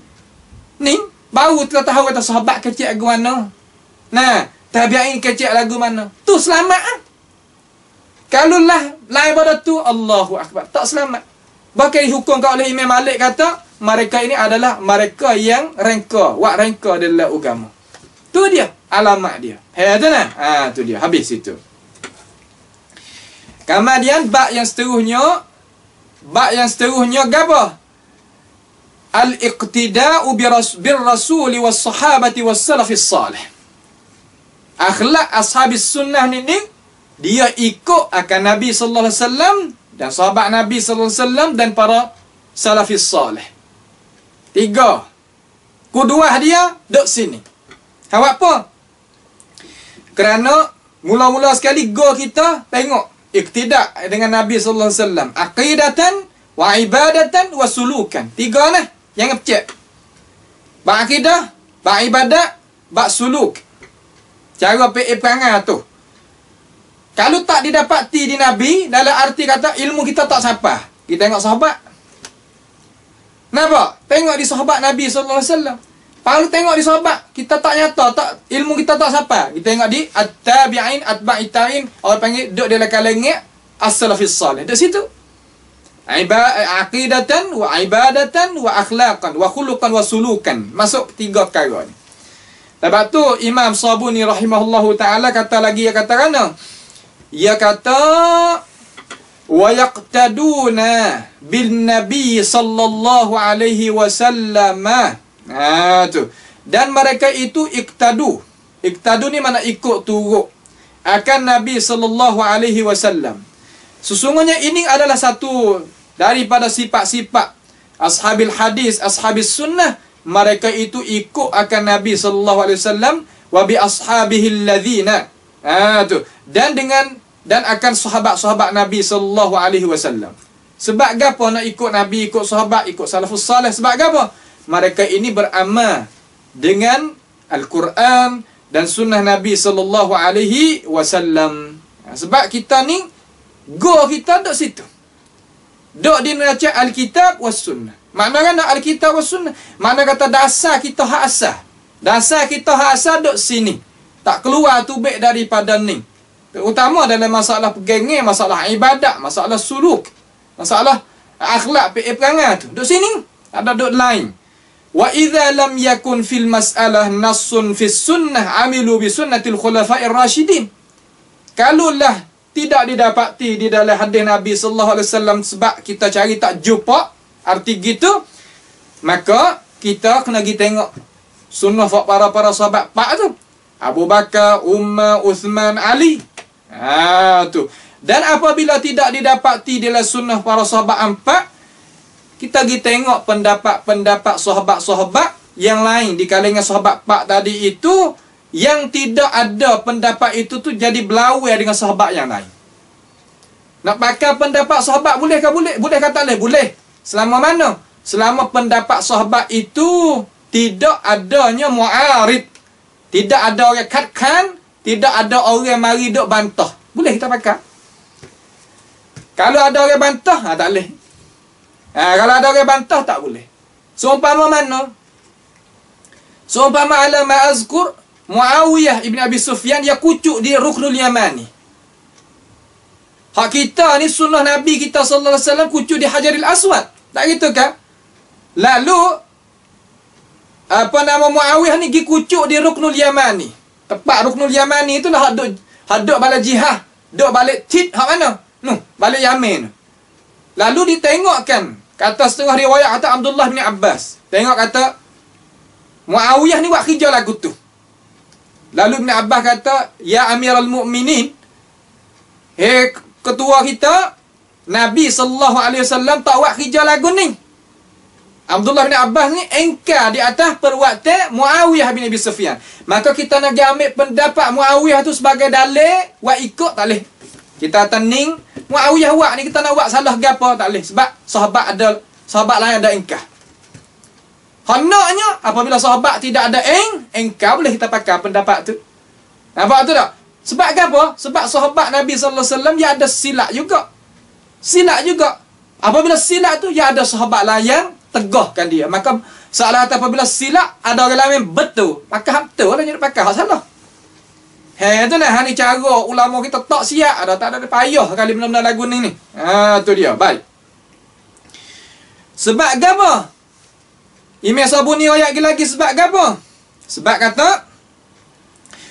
Ni baru kita tahu kata sahabat kecil lagu mana. Nah, tabi'in kecil lagu mana. Tu selamat ah. Kalau lah lain pada tu, Allahu akbar, tak selamat. Bahkan dihukum oleh Imam Malik kata mereka ini adalah mereka yang rengka, wak rengka dalam agama. Tu dia alamat dia. Tu nah. Tu dia habis itu. Kemudian bab yang seterusnya apa? Al-iqtida'u bir rasuli was sahabati was salafis salih. Akhlak ashabis sunnah ni dia ikut akan Nabi sallallahu alaihi wasallam dan sahabat Nabi sallallahu alaihi wasallam dan para salafis salih. 3. Kuduah dia duk sini. Awak apa? Kerana mula-mula sekali go kita tengok iqtida' dengan Nabi sallallahu alaihi wasallam, aqidatan wa ibadatan wa sulukan. 3 lah yang ngecek. Bab akidah, bab ibadat, bab suluk. Cara perangai tu. Kalau tak didapati di Nabi, dalam arti kata ilmu kita tak sampai. Kita tengok sahabat. Nampak? Tengok di sahabat Nabi SAW. Kalau tengok di sahabat, kita tak nyata, tak ilmu kita tak sampai. Kita tengok di at-tabi'in, atba'i tabi'in, orang panggil duduk dalam kalangan as-salafis salih. Dekat situ. Aqidatan wa ibadatan wa akhlaqan wa khuluqan wa sulukan. Masuk 3 perkara ni. Lepas tu Imam Sabuni rahimahullahu ta'ala kata lagi, dia kata kan? Dia kata wa yaqtaduna bin nabi sallallahu alaihi wasallam. Tu. Dan mereka itu iktadu. Iktadu ni mana ikut turut akan Nabi sallallahu alaihi wasallam. Sesungguhnya ini adalah satu daripada sifat-sifat ashabil hadis, ashabis sunnah. Mereka itu ikut akan Nabi sallallahu alaihi wasallam wa bi ashabihi alladzina. Tu. Dan akan sahabat-sahabat Nabi sallallahu alaihi wasallam. Sebab gapo nak ikut Nabi, ikut sahabat, ikut salafus salih? Sebab gapo? Mereka ini beramal dengan Al-Quran dan sunnah Nabi sallallahu alaihi wasallam. Sebab kita ni kita duduk situ. Duduk di neraca Alkitab was sunnah. Makna kan Alkitab was sunnah? Makna kata dasar kita hak asal. Dasar kita hak asal duduk sini. Tak keluar tubik daripada ni. Terutama dalam masalah pegangan, masalah ibadat, masalah suluk, masalah akhlak, perangai tu. Duduk sini. Ada duduk lain. Wa idza lam yakun fil mas'alah nassun fis sunnah amilu bi sunnatil khulafa'ir rasyidin. Kalaulah tidak didapati di dalam hadis Nabi sallallahu alaihi wasallam sebab kita cari tak jumpa arti gitu, maka kita kena pergi tengok sunnah para sahabat pak tu. Abu Bakar, Umar, Uthman, Ali. Tu. Dan apabila tidak didapati dalam sunnah para sahabat 4, kita pergi tengok pendapat-pendapat sahabat-sahabat yang lain di kalangan sahabat pak tadi itu, yang tidak ada pendapat itu tu jadi berlawan dengan sahabat yang lain. Nak pakai pendapat sahabat bolehkah? Boleh. Bolehkah tak boleh? Boleh. Selama mana? Selama pendapat sahabat itu tidak adanya mu'arid. Tidak ada orang katkan, tidak ada orang mari duk bantah. Boleh kita pakai. Kalau ada orang bantah, tak boleh. Kalau ada orang bantah, tak boleh. Seumpama mana? Seumpama ala ma'azkur Muawiyah ibn Abi Sufyan, dia kucuk di Ruknul Yamani. Hak kita ni sunnah Nabi kita sallallahu alaihi wasallam kucuk di Hajaril Aswad. Tak gitu kan? Lalu Muawiyah ni pergi kucuk di Ruknul Yamani. Tepat Ruknul Yamani itulah haduk balik jihad, duk balik Tid hak mana? Balik Yaman. Lalu ditengokkan, kata setengah riwayat kata Abdullah bin Abbas. Tengok kata Muawiyah ni buat kerja lagu tu. Lalu Ibn Abbas kata, ya Amirul Mukminin, ketua kita, Nabi sallallahu alaihi wasallam tak buat kerja lagu ni. Abdullah bin Abbas ni engkar di atas perbuatan Muawiyah bin Abi Sufyan. Maka kita nak ambil pendapat Muawiyah tu sebagai dalil, buat ikut tak boleh. Kita tening Muawiyah buat ni, kita nak buat salah gapo tak boleh. Sebab sahabat lain ada engkar. Hendaknya apabila sahabat tidak ada engkar, boleh kita pakai pendapat tu. Nampak tu tak? Sebab apa? Sebab sahabat Nabi sallallahu alaihi wasallam dia ada silap juga. Silap juga. Apabila silap tu, dia ada sahabat lain yang tegahkan dia. Maka salah apabila silap, ada orang lain betul. Maka betul lah dia pakai hak salah. Tu nah, ni cara ulama kita tak siap. Tak ada payah kali benda-benda lagu ni. Tu dia. Baik. Sebab apa? Imam Sabuni ayat lagi sebab apa? Sebab kata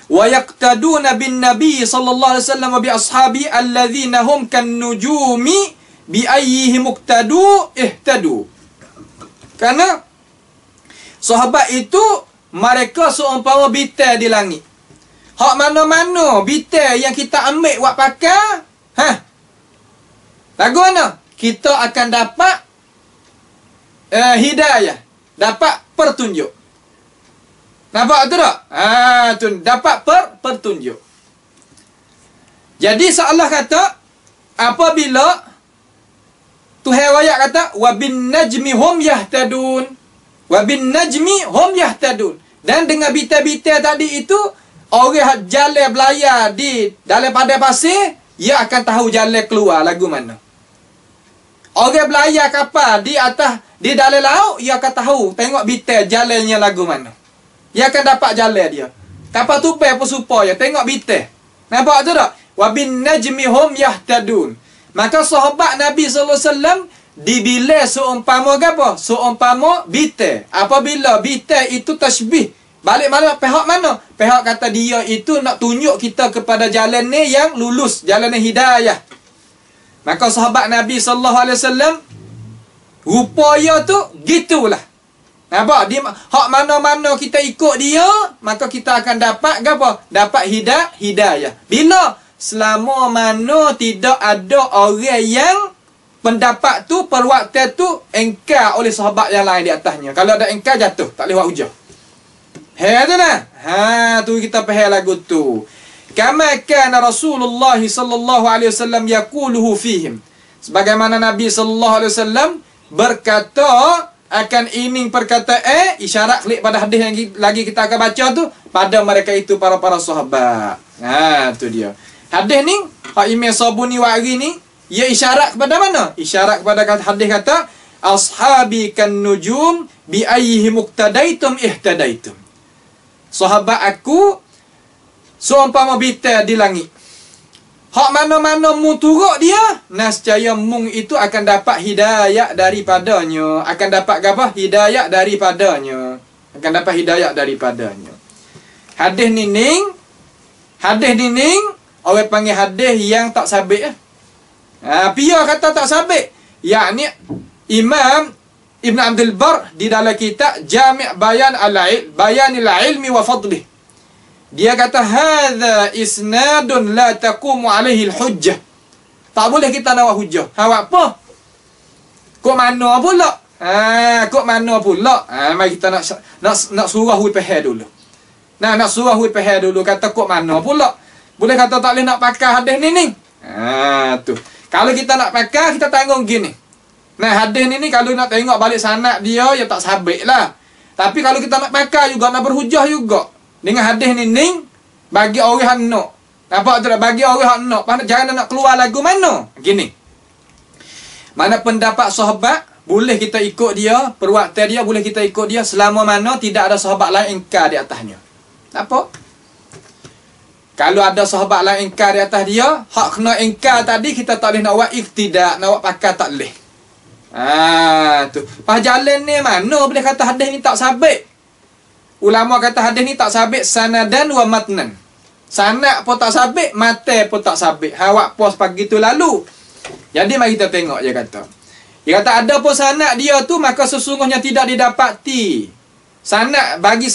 wa yaqtaduna bin nabi sallallahu alaihi wasallam wa bi ashabi alladzina hum kan nujumi bi ayyihi muqtadu ihtadu. Karena sahabat itu mereka seumpama bintang di langit. Hak mana-mana bintang yang kita ambil buat pakai, lagu mana? Kita akan dapat hidayah, dapat pertunjuk. Nampak tu tak? Tu dapat pertunjuk. Jadi seolah kata apabila Tuhan ayat kata wa bin najmi hum yahtadun. Wa bin najmi hum yahtadun. Dan dengan bita-bita tadi itu Orang jalan belayar di dalam padang pasir, ia akan tahu jalan keluar lagu mana. Orang belayar kapal di atas, di dalam laut, ia akan tahu, tengok bitel jalannya lagu mana. Ia akan dapat jalan dia. Kapal tupai pun supaya, tengok bitel. Nampak tu tak? Wa bin najmi hum yahtadun. Maka sahabat Nabi SAW dibilai seumpama apa? Seumpama bitel. Apabila bitel itu tasbih, balik mana? Pihak mana? Pihak kata dia itu nak tunjuk kita kepada jalan ni yang lulus, jalan ni hidayah. Maka sahabat Nabi SAW rupanya tu gitulah. Nampak? Dia, hak mana-mana kita ikut dia, maka kita akan dapat apa? Dapat hidayah. Bila? Selama mana tidak ada orang yang pendapat tu, perwaktu tu engkar oleh sahabat yang lain di atasnya. Kalau ada engkar, jatuh. Tak boleh buat hujah. Tu lah. Tu kita faham lagu tu. Kama kana Rasulullah sallallahu alaihi wasallam yaquluhu fihim. Sebagaimana Nabi sallallahu alaihi wasallam berkata akan ini perkataan isyarat klik pada hadis yang lagi kita akan baca tu pada mereka itu para sahabat. Tu dia. Hadis ni hak Imam Sabuni wari ni ia isyarat kepada mana? Isyarat kepada hadis kata ashabi kan nujum bi ayyihi muqtadaitum ihtadaitum. Sahabat aku seumpama bintang di langit. Hak mana-mana mu turut dia, nescaya mung itu akan dapat hidayah daripadanya. Akan dapat apa? Hidayah daripadanya. Akan dapat hidayah daripadanya. Hadis ni ning, orang panggil hadis yang tak sabit. Pia kata tak sabit. Yakni Imam Ibn Abdul Bar di dalam kitab Jami' Bayanil Ilmi wa Fadlih. Dia kata hadza isnadun la taqumu alaihi al-hujjah. Tak boleh kita nak hujjah. Awak apa? Kok mana pula? Kok mana pula? Mari kita nak surah hui pahal dulu. Nak surah hui pahal dulu kata kok mana pula? Boleh kata tak boleh nak pakai hadis ni. Tu. Kalau kita nak pakai, kita tanggung gini. Hadis ni kalau nak tengok balik sanad dia, ya tak sabit lah. Tapi kalau kita nak pakai juga, nak berhujah juga. Dengan hadis ni bagi orang yang nak. Nampak tak? Bagi orang yang nak. Jangan nak keluar lagu mana. Gini. Mana pendapat sahabat, boleh kita ikut dia. Perwaktu dia, boleh kita ikut dia. Selama mana tidak ada sahabat lain ingkar di atasnya. Apa? Kalau ada sahabat lain ingkar di atas dia, hak kena ingkar tadi, kita tak boleh nak buat iktidak. Nak buat pakai tak boleh. Tu. Pas jalan ni mana boleh kata hadis ni tak sabit. Ulama kata hadis ni tak sabit sanadan wa matnan. Sanad pun tak sabit, matan pun tak sabit. Awak pos pagi tu lalu. Jadi mari kita tengok dia kata. Dia kata ada pun sanad dia tu maka sesungguhnya tidak didapati. Sanad bagi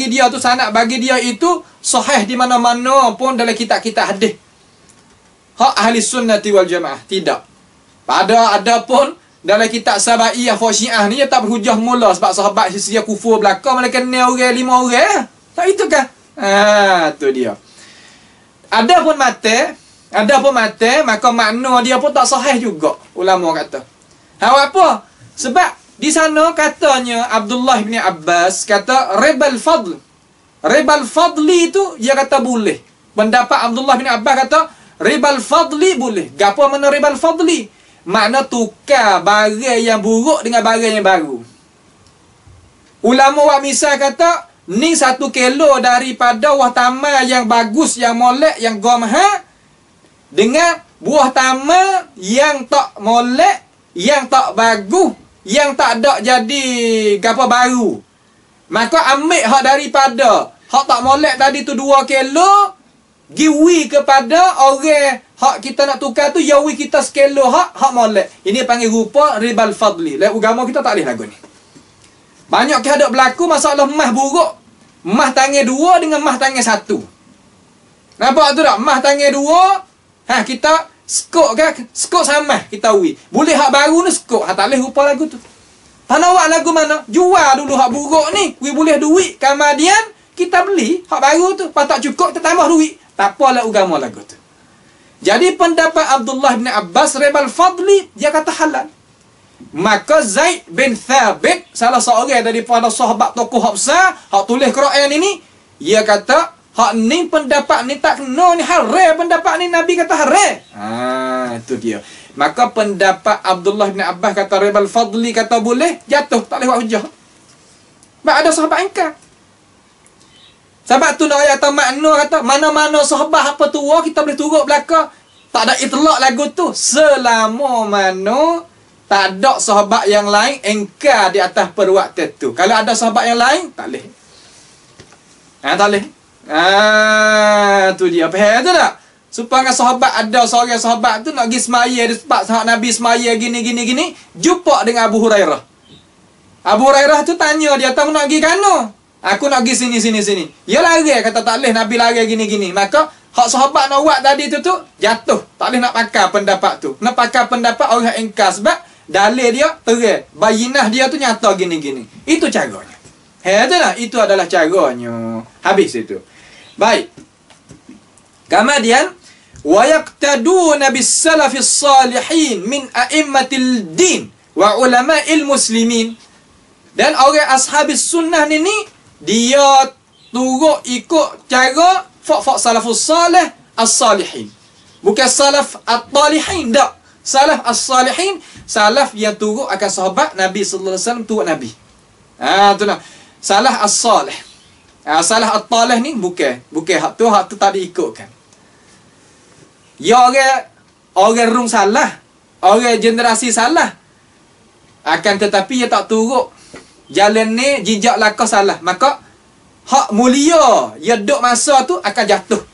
dia tu sanad bagi dia itu sahih di mana-mana pun dalam kitab-kitab hadis. Hak ahli sunnati wal jamaah tidak. Ada pun dalam kitab Sabaiyah for Syiah ni dia tak berhujah mula sebab sahabat dia kufur belakang mereka kenal orang 5 orang. Tak itu kan? Tu dia. Ada pun mata, maka makna dia pun tak sahih juga ulama kata. Apa? Sebab di sana katanya Abdullah bin Abbas kata ribal fadli itu dia kata boleh. Pendapat Abdullah bin Abbas kata ribal fadli boleh. Gapo mana ribal fadli? Makna tukar barang yang buruk dengan barang yang baru. Ulama wak misal kata, ni 1 kilo daripada buah taman yang bagus, yang molek, yang gomha, dengan buah taman yang tak molek, yang tak bagus, yang tak ada jadi apa baru. Maka ambil hak daripada hak tak molek tadi tu 2 kilo, giwi kepada orang hak kita nak tukar tu, yawi kita sekilo hak molek. Ini panggil rupa ribal fadli. Dalam agama kita tak boleh lagu ni. Banyak ke ada berlaku masalah mah buruk. Mah tangan 2 dengan mah tangan 1. Nampak tu tak? Mah tangan 2, kita skok kan? Skok sama kita wi. Boleh hak baru ni skok. Tak boleh rupa lagu tu. Tak nak buat lagu mana? Jual dulu hak buruk ni. Wi boleh duit. Kemudian kita beli hak baru tu. Pas tak cukup kita tambah duit. Tak apalah agama lagu tu. Jadi pendapat Abdullah bin Abbas ribal fadli dia kata halal. Maka Zaid bin Thabit salah seorang daripada sahabat tokoh besar hak tulis Quran ini Ia kata, hak ni pendapat ni tak kena ni, haram pendapat ni, Nabi kata haram. Itu dia. Maka pendapat Abdullah bin Abbas kata Ribal Fadli kata boleh, jatuh, tak boleh buat hujah. Sebab ada sahabat engkar. Sebab tu nak ayat makna kata, mana-mana sahabat apa tua, kita boleh turut belakang. Tak ada itlak lagu tu. Selama mana tak ada sahabat yang lain engkar di atas perbuatan tu. Kalau ada sahabat yang lain, tak boleh. Tak boleh. Tu dia. Faham tu tak? Supaya sahabat, ada seorang sahabat tu nak pergi semaya di tempat sahabat Nabi semaya gini. Jumpa dengan Abu Hurairah. Abu Hurairah tu tanya dia, tahu nak pergi kana? Aku nak pergi sini. Ya lari, kata tak boleh, Nabi lari gini. Maka hak sahabat nak buat tadi tu jatuh. Tak boleh nak pakai pendapat tu. Nak pakai pendapat orang engkar sebab dalil dia terang. Bayinah dia tu nyata gini. Itu caranya. Itulah, itu adalah caranya. Habis itu. Baik. Kemudian wa yaqtaduna bis salafis salihin min a'immatil din wa ulama'il muslimin. Dan orang ashabis sunnah ni dia turut ikut cara fak salafus salih as-salihin. Bukan salaf at-talihin, tak. Salaf as-salihin, salaf yang turut akan sahabat Nabi sallallahu alaihi wasallam, turut Nabi. Itulah. Salah as-salih. Salah at-talih ni bukan hak tu tak diikutkan. Ya orang rung salah, orang generasi salah. Akan tetapi dia tak turut jalan ni, jejak lakah salah. Maka hak mulia dia duk masa tu akan jatuh.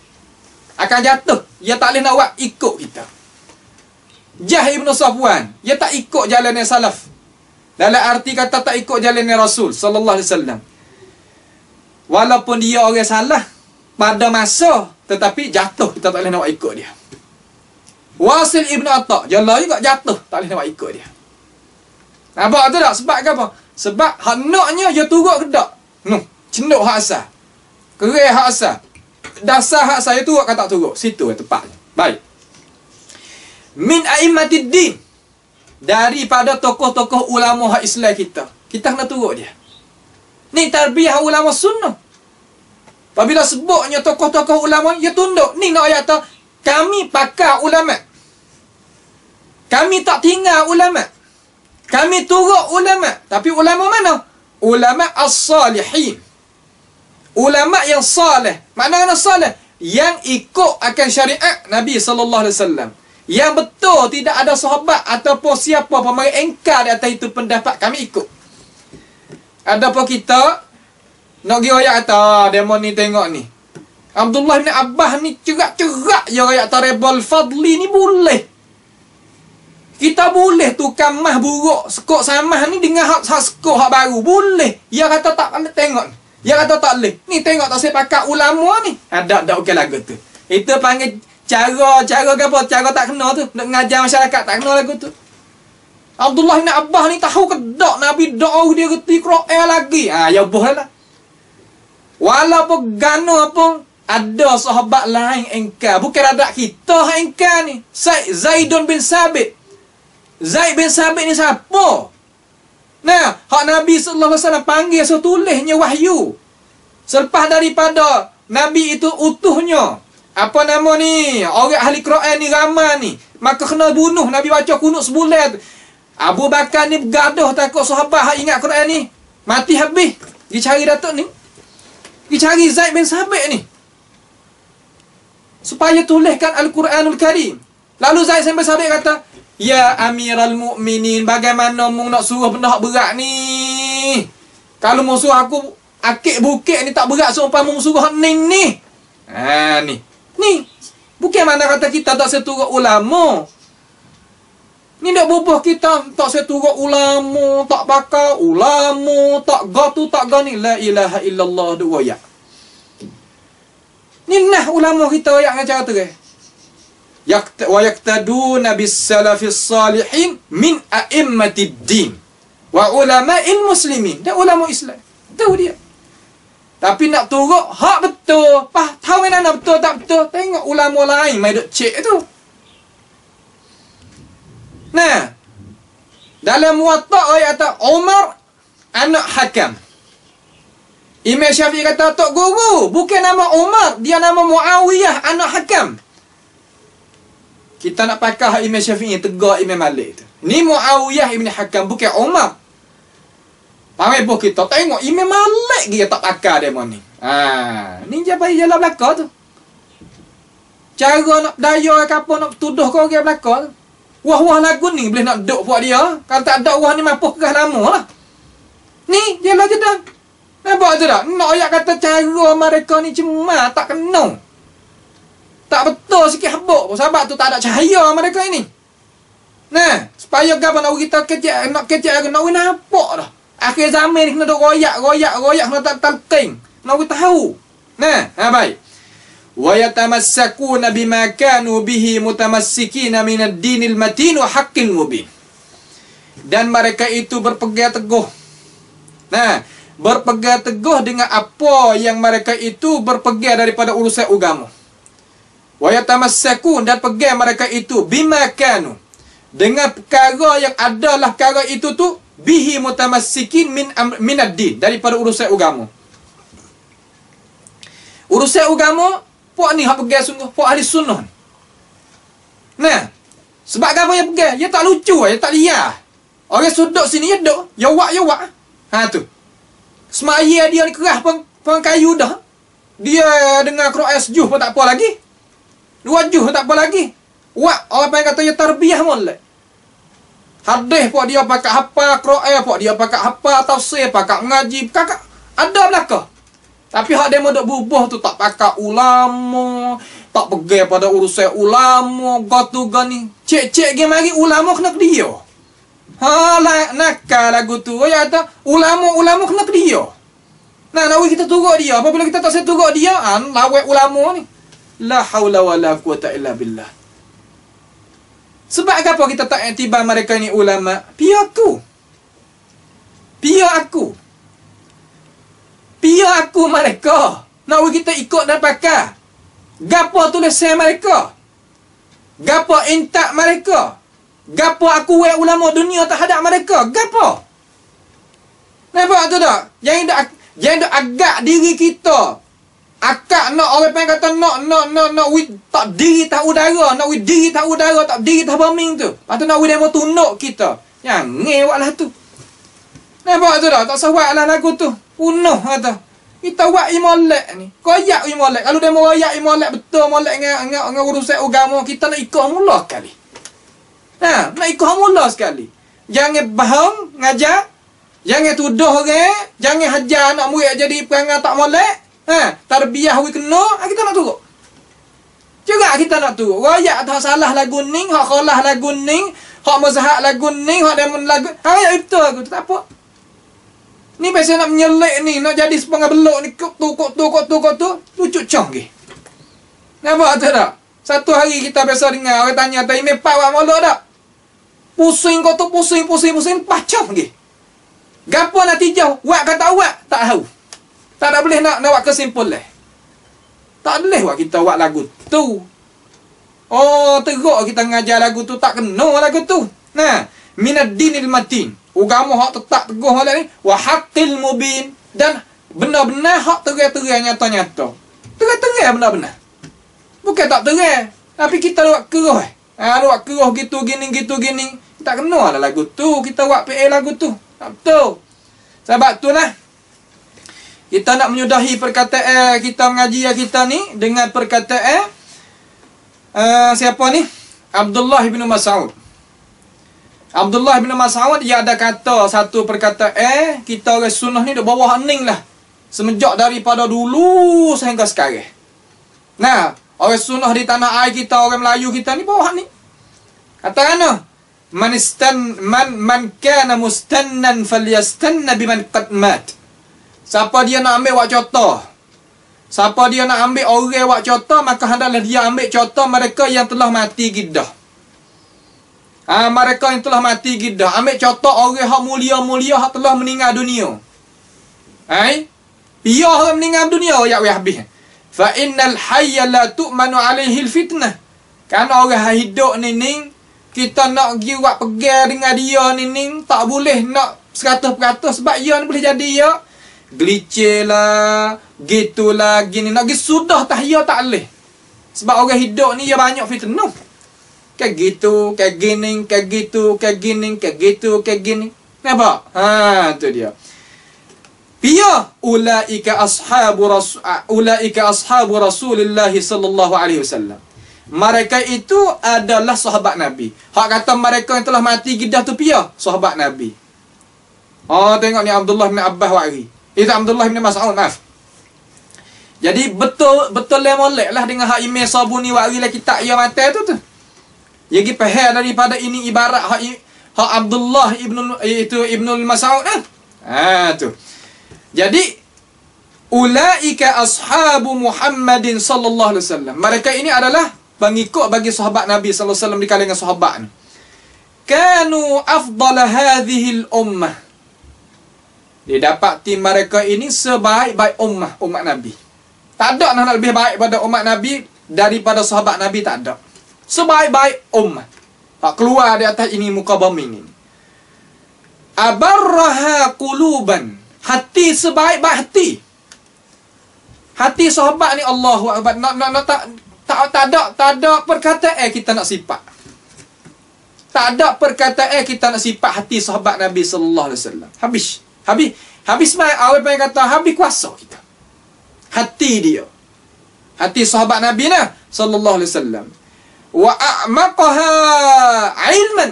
Dia tak boleh nak buat ikut kita. Jah Ibn Safwan, dia tak ikut jalan yang salaf. Dalam arti kata tak ikut jalan yang Rasul sallallahu alaihi wasallam. Walaupun dia orang salah pada masa, tetapi jatuh, kita tak boleh nak buat ikut dia. Wasil Ibn Atta, jalan juga jatuh, tak boleh nak buat ikut dia. Nampak tu tak? Sebab apa? Sebab hak naknya dia turut ke tak? Cenduk hak asal. Kerai hak asal. Dasar hak saya turut ke tak turut? Situ tepatnya. Baik. Min a'immatid din. Daripada tokoh-tokoh ulama hak Islam kita. Kita kena turut dia. Ni tarbiyah ulama sunnah. Apabila sebutnya tokoh-tokoh ulama, dia tunduk. Ni nak ayat tak? Kami pakar ulama. Kami tak tinggal ulama. Kami turut ulama. Tapi ulama mana? Ulama as-salihin. Ulama yang salih. Mana salih? Yang ikut akan syariat Nabi sallallahu alaihi wasallam. Yang betul tidak ada sahabat ataupun siapa pun mari engkar di atas itu pendapat, kami ikut. Adapun kita nak pergi ayat kata, demo ni tengok ni. Abdullah bin Abbas ni cerak-cerak je ayat Ribal Fadli ni boleh. Kita boleh tukar mah buruk skop samah ni dengan hak skop hak baru. Boleh. Dia kata tak boleh tengok. Dia kata tak boleh. Ni tengok tak saya pakai ulama ni. Ada okey lagu tu. Itu panggil cara apa? Cara tak kena tu. Nak ngajar masyarakat tak kena lagu tu. Abdullah bin Abbas ni tahu ke tak Nabi doa dia reti Quran lagi. Ya boleh lah. Walaupun gano apa, ada sahabat lain engkar. Bukan ada kita yang engkar ni. Zaidun bin Sabit. Zaid bin Sabit ni siapa? Nah, hak Nabi sallallahu alaihi wasallam panggil tulisnya wahyu. Selepas daripada Nabi itu utuhnya. Apa nama ni? Orang ahli Quran ni ramai ni. Maka kena bunuh. Nabi baca kunut sebulan. Abu Bakar ni bergaduh takut sahabat hak ingat Quran ni mati habis. Pergi cari datuk ni. Pergi cari Zaid bin Sabit ni. Supaya tuliskan Al-Quranul Karim. Lalu Zaid bin Sabit kata, "Ya Amiral Mukminin, bagaimana mu nak suruh benda hak berat ni? Kalau mu suruh aku akik bukit ni tak berat seumpama mu suruh hak ni." Ni. Bukan mana kata kita tak seturut ulama. Ni nak bubuh kita tak seturut ulama, tak pakar ulama, tak gatu tak gani la ilaha illallah dua ya. Ni nah ulama kita yang cara tu ke. Wa yaqtaduna bis salafis salihin min a'immatid din wa ulama'il muslimin. Dia ulama Islam. Tahu dia. Tapi nak turut hak betul. Tahu mana betul tak betul. Tengok ulama lain mai duk cek tu. Nah, dalam Muwatta ayat Umar anak Hakam. Imam Syafi'i kata tok guru bukan nama Umar, dia nama Muawiyah anak Hakam. Kita nak pakai Imam Syafi'i tegak Imam Malik tu. Ni Muawiyah ibn Hakam bukan Umar. Panggil pun kita tengok Imam Malik dia tak pakai demo ni. Ni je payah jalan belakang tu. Cara nak daya ke apa nak tuduh kau orang belakang tu. Wah-wah lagu ni boleh nak duk buat dia. Kalau tak ada wah ni mampu kerah lama lah. Ni jalan je dah. Nampak tu tak? Nak ayat kata cara mereka ni cuma tak kena. Tak betul sikit habuk. Sebab tu tak ada cahaya mereka ini. Nah, supaya apa nak kita kecek, nak nampak dah. Akhir zaman ni kena duk royak, kena tak talqing. Nak tahu. Nah, baik. Wa yatamassakuna bima kanu bihi mutamassikina min ad-dinil matin wa haqqil mubin. Dan mereka itu berpegang teguh. Nah, berpegang teguh dengan apa yang mereka itu berpegang daripada urusan agama. Wa yatamassakun, dan pegang mereka itu bima kanu, dengan perkara yang adalah perkara itu tu bihi mutamassikin min ad-din, daripada urusan agama. Urusan agama puak ni hak pegang sungguh puak ahli sunnah. Nah, sebab apa yang pegang? Dia tak lucu, dia tak liar. Orang sudut sini dia duk, ya wak. Tu. Semaya dia ni kerah pun kayu dah. Dia dengar Quran sejuh pun tak apa lagi. 2 juh tak apa lagi. Wak, orang panggil kata dia tarbiyah molek. Hadis pun dia pakai hafal Quran, pun dia pakai hafal tafsir, pakai mengaji, kakak ada belaka. Tapi hak demo dok bubuh tu tak pakai ulama, tak pegang pada urusan ulama, gotu gani. Cek ge mari ulama kena ke dia. Lah nakal lagu tu. Ya kata ulama kena ke dia. Nah, kita turut dia. Apabila kita tak seturut dia, lawak ulama ni. La haula wala quwata illa billah. Sebab apa kita tak iktibar mereka ni ulama? Pia aku mereka. Nak kita ikut dan pakai. Gapo tulisan mereka? Gapo intak mereka? Gapo aku wei ulama dunia terhadap mereka? Gapo? Nampak tu tak? Yang dak agak diri kita. Akak nak orang pengen kata nak tak diri tak udara, nak diri tak udara, tak diri tak bombing tu. Lepas tu nak demo tunduk kita. Yang ngewaklah tu. Nampak tu tak? Tak sawaklah lagu tu. Punuh kata. Kita buat imolek ni. Koyak imolek. Kalau demo koyak imolek betul molek dengan urusan agama, kita nak ikut mula sekali. Nak ikut mula sekali. Jangan bohong, ngajar. Jangan tuduh orang, jangan hajar anak murid jadi perangai tak molek. Tarbiyah we kena, kita nak turut. Juga kita nak turut. Royak tak salah lagu ning, hak khalah lagu ning, hak mazhab lagu ning, hak demon lagu. Ya betul aku tak apa. Ni biasa nak menyelek ni, nak jadi sepengah belok ni kok tu, lucu cong ke. Nampak tak? Satu hari kita biasa dengar orang tanya tak ini pak wak molok tak? Pusing kau tu pusing pacam ke. Gapo natijah? Wak kata wak tak tahu. Tak ada boleh nak buat kesimpulan. Tak boleh buat kita buat lagu tu. Oh, teruk kita ngajar lagu tu, tak kena lagu tu. Nah, minad dinil matin. Agama hak tetap teguh oleh ni. Wa haqqil mubin. Dan benar-benar hak terang-terang nyata-nyata. Terang-terang benar-benar. Bukan tak terang. Tapi kita buat keruh. Buat keruh gitu gini. Tak kena lah lagu tu. Kita buat PA lagu tu. Tak betul. Sebab tu lah. Kita nak menyudahi perkataan kita mengaji kita ni dengan perkataan siapa ni? Abdullah bin Mas'ud. Abdullah bin Mas'ud dia ada kata satu perkataan, kita orang sunnah ni duk bawah hening lah. Semenjak daripada dulu sehingga sekarang. Nah, orang sunnah di tanah air kita, orang Melayu kita ni bawah hening. Kata mana? Man kana mustannan falyastanna biman qad mat. Siapa dia nak ambil wak contoh, siapa dia nak ambil orang wak contoh, maka hendaklah dia ambil contoh mereka yang telah mati gidah. Mereka yang telah mati gidah. Ambil contoh orang yang mulia-mulia yang telah meninggal dunia. Dia orang meninggal dunia ya habis. Fa innal hayya la tu'manu alaihi fitnah. Karena orang hidup ni kita nak pergi buat pegang dengan dia ni tak boleh nak 100% sebab dia ni boleh jadi ya. Gelicir lah, gitulah, gini nak sudah tahiyah tak boleh. Sebab orang hidup ni dia banyak fitnah. Kayak gitu, kayak gini, kayak gitu, kayak gini, kayak gitu, kayak gini. Nampak? Tu dia. Pia ulaika ashabu Rasulullah sallallahu alaihi wasallam. Mereka itu adalah sahabat Nabi. Hak kata mereka yang telah mati gidah tu pia sahabat Nabi. Tengok ni Abdullah bin Abbas wari. Itu Abdullah bin Mas'ud, maaf. Jadi betul molek lah dengan hak Imam Sabuni wari lah kitab ia mata tu. Jadi faham daripada ini ibarat hak Abdullah ibnul Mas'ud tu. Jadi ulaika ashabu Muhammadin sallallahu alaihi wasallam. Mereka ini adalah pengikut bagi sahabat Nabi sallallahu alaihi wasallam di kalangan sahabat. Kanu afdala hadhihi al-ummah. Didapati mereka ini sebaik-baik umat Nabi. Tak ada nak lebih baik pada umat Nabi daripada sahabat Nabi, tak ada. Sebaik-baik umat. Tak keluar di atas ini muka bumi ini. Abarraha quluban. Hati sebaik-baik hati. Hati sahabat ni Allahu Akbar. Tak ada perkataan kita nak sifat. Tak ada perkataan kita nak sifat hati sahabat Nabi sallallahu alaihi wasallam. Habis mai awal pengen kata habis kuasa kita. Hati dia. Hati sahabat Nabi nah sallallahu alaihi wasallam. Wa a'maqaha ilman.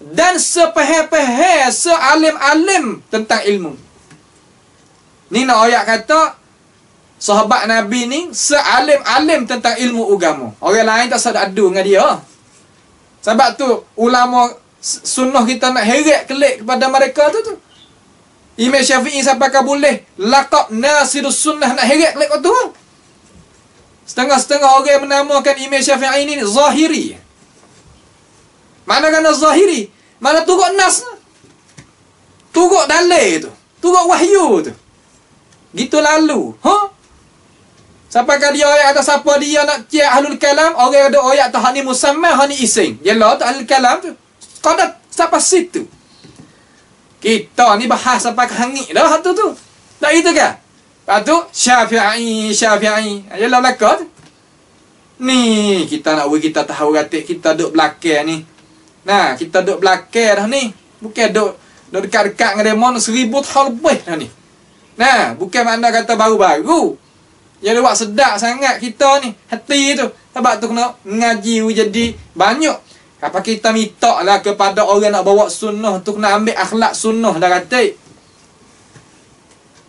Dan sepeheh-peheh, sealim-alim tentang ilmu. Ni nak ayat kata sahabat Nabi ni sealim-alim tentang ilmu agama. Orang lain tak sadar adu dengan dia. Sebab tu ulama sunnah kita nak heret kelik kepada mereka tu. Imam Syafi'i sampai boleh laqab Nasirus Sunnah, nak heret kelik tu. Setengah-setengah orang menamakan Imam Syafi'i ni Zahiri. Mana kena Zahiri? Mana turut nas? Turut dalil tu. Turut wahyu tu. Gitu lalu. Sampai ke dia ayat atas siapa dia nak cek ahlul kalam, orang ada ayat tu hani musamma, hani ising. Yalah tu ahlul kalam tu. Qadar sampai situ. Kita ni bahas sampai ke hangit dah tu. Tak itu ke? Lepas tu Syafi'i. Yalah belakang tu. Ni kita nak bagi kita tahu ratik kita duduk belakang ni. Nah, kita duduk belakang dah ni. Bukan duduk dekat-dekat dengan demon 1000 tahun lebih dah ni. Nah, bukan makna kata baru-baru. Yang buat sedap sangat kita ni. Hati tu. Sebab tu kena ngaji jadi banyak. Apa kita minta lah kepada orang nak bawa sunnah tu kena ambil akhlak sunnah dah katik.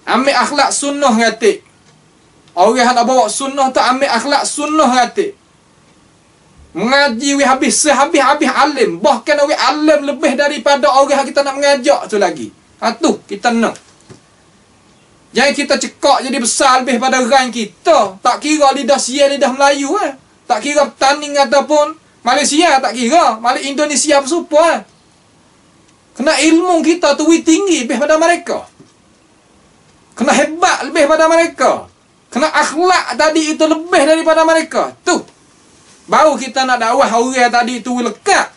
Ambil akhlak sunnah katik. Orang nak bawa sunnah tu ambil akhlak sunnah katik. Mengaji habis alim. Bahkan orang alim lebih daripada orang yang kita nak mengajak tu lagi. Tu kita nak. Jangan kita cekak jadi besar lebih pada rank kita. Tak kira lidah Sia, lidah Melayu Tak kira petani ataupun Malaysia, tak kira. Malaysia Indonesia apa supa. Kena ilmu kita tu tinggi lebih pada mereka. Kena hebat lebih pada mereka. Kena akhlak tadi itu lebih daripada mereka. Tu. Baru kita nak dakwah orang tadi tu lekat.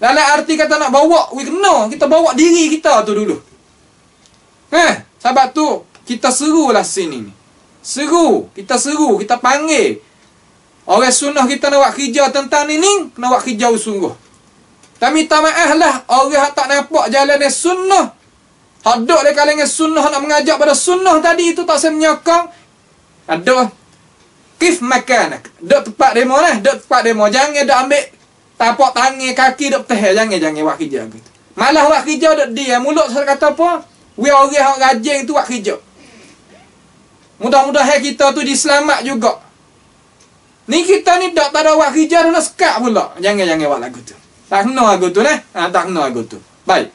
Dalam arti kata nak bawa, kena. Kita bawa diri kita tu dulu. Sebab tu kita serulah sini ni. Kita seru, kita panggil. Orang sunnah kita nak buat kerja tentang ni, kena buat kerja sungguh. Tapi minta maaf lah, orang tak nampak jalan yang sunnah. Hak duk dia kalangan sunnah nak mengajak pada sunnah tadi itu tak saya menyokong. Ada kif makanak. Duk tempat demo lah, duk tempat demo. Jangan duk ambil tapak tangan kaki duk teh, jangan buat kerja gitu. Malah buat kerja duk dia, mulut saya kata apa? We orang hak rajin tu buat kerja. Mudah-mudahan kita tu diselamat juga. Ni kita ni tak ada buat kerja dah nak sekat pula. Jangan buat lagu tu. Tak kena lagu tu lah. Tak kena lagu tu. Baik.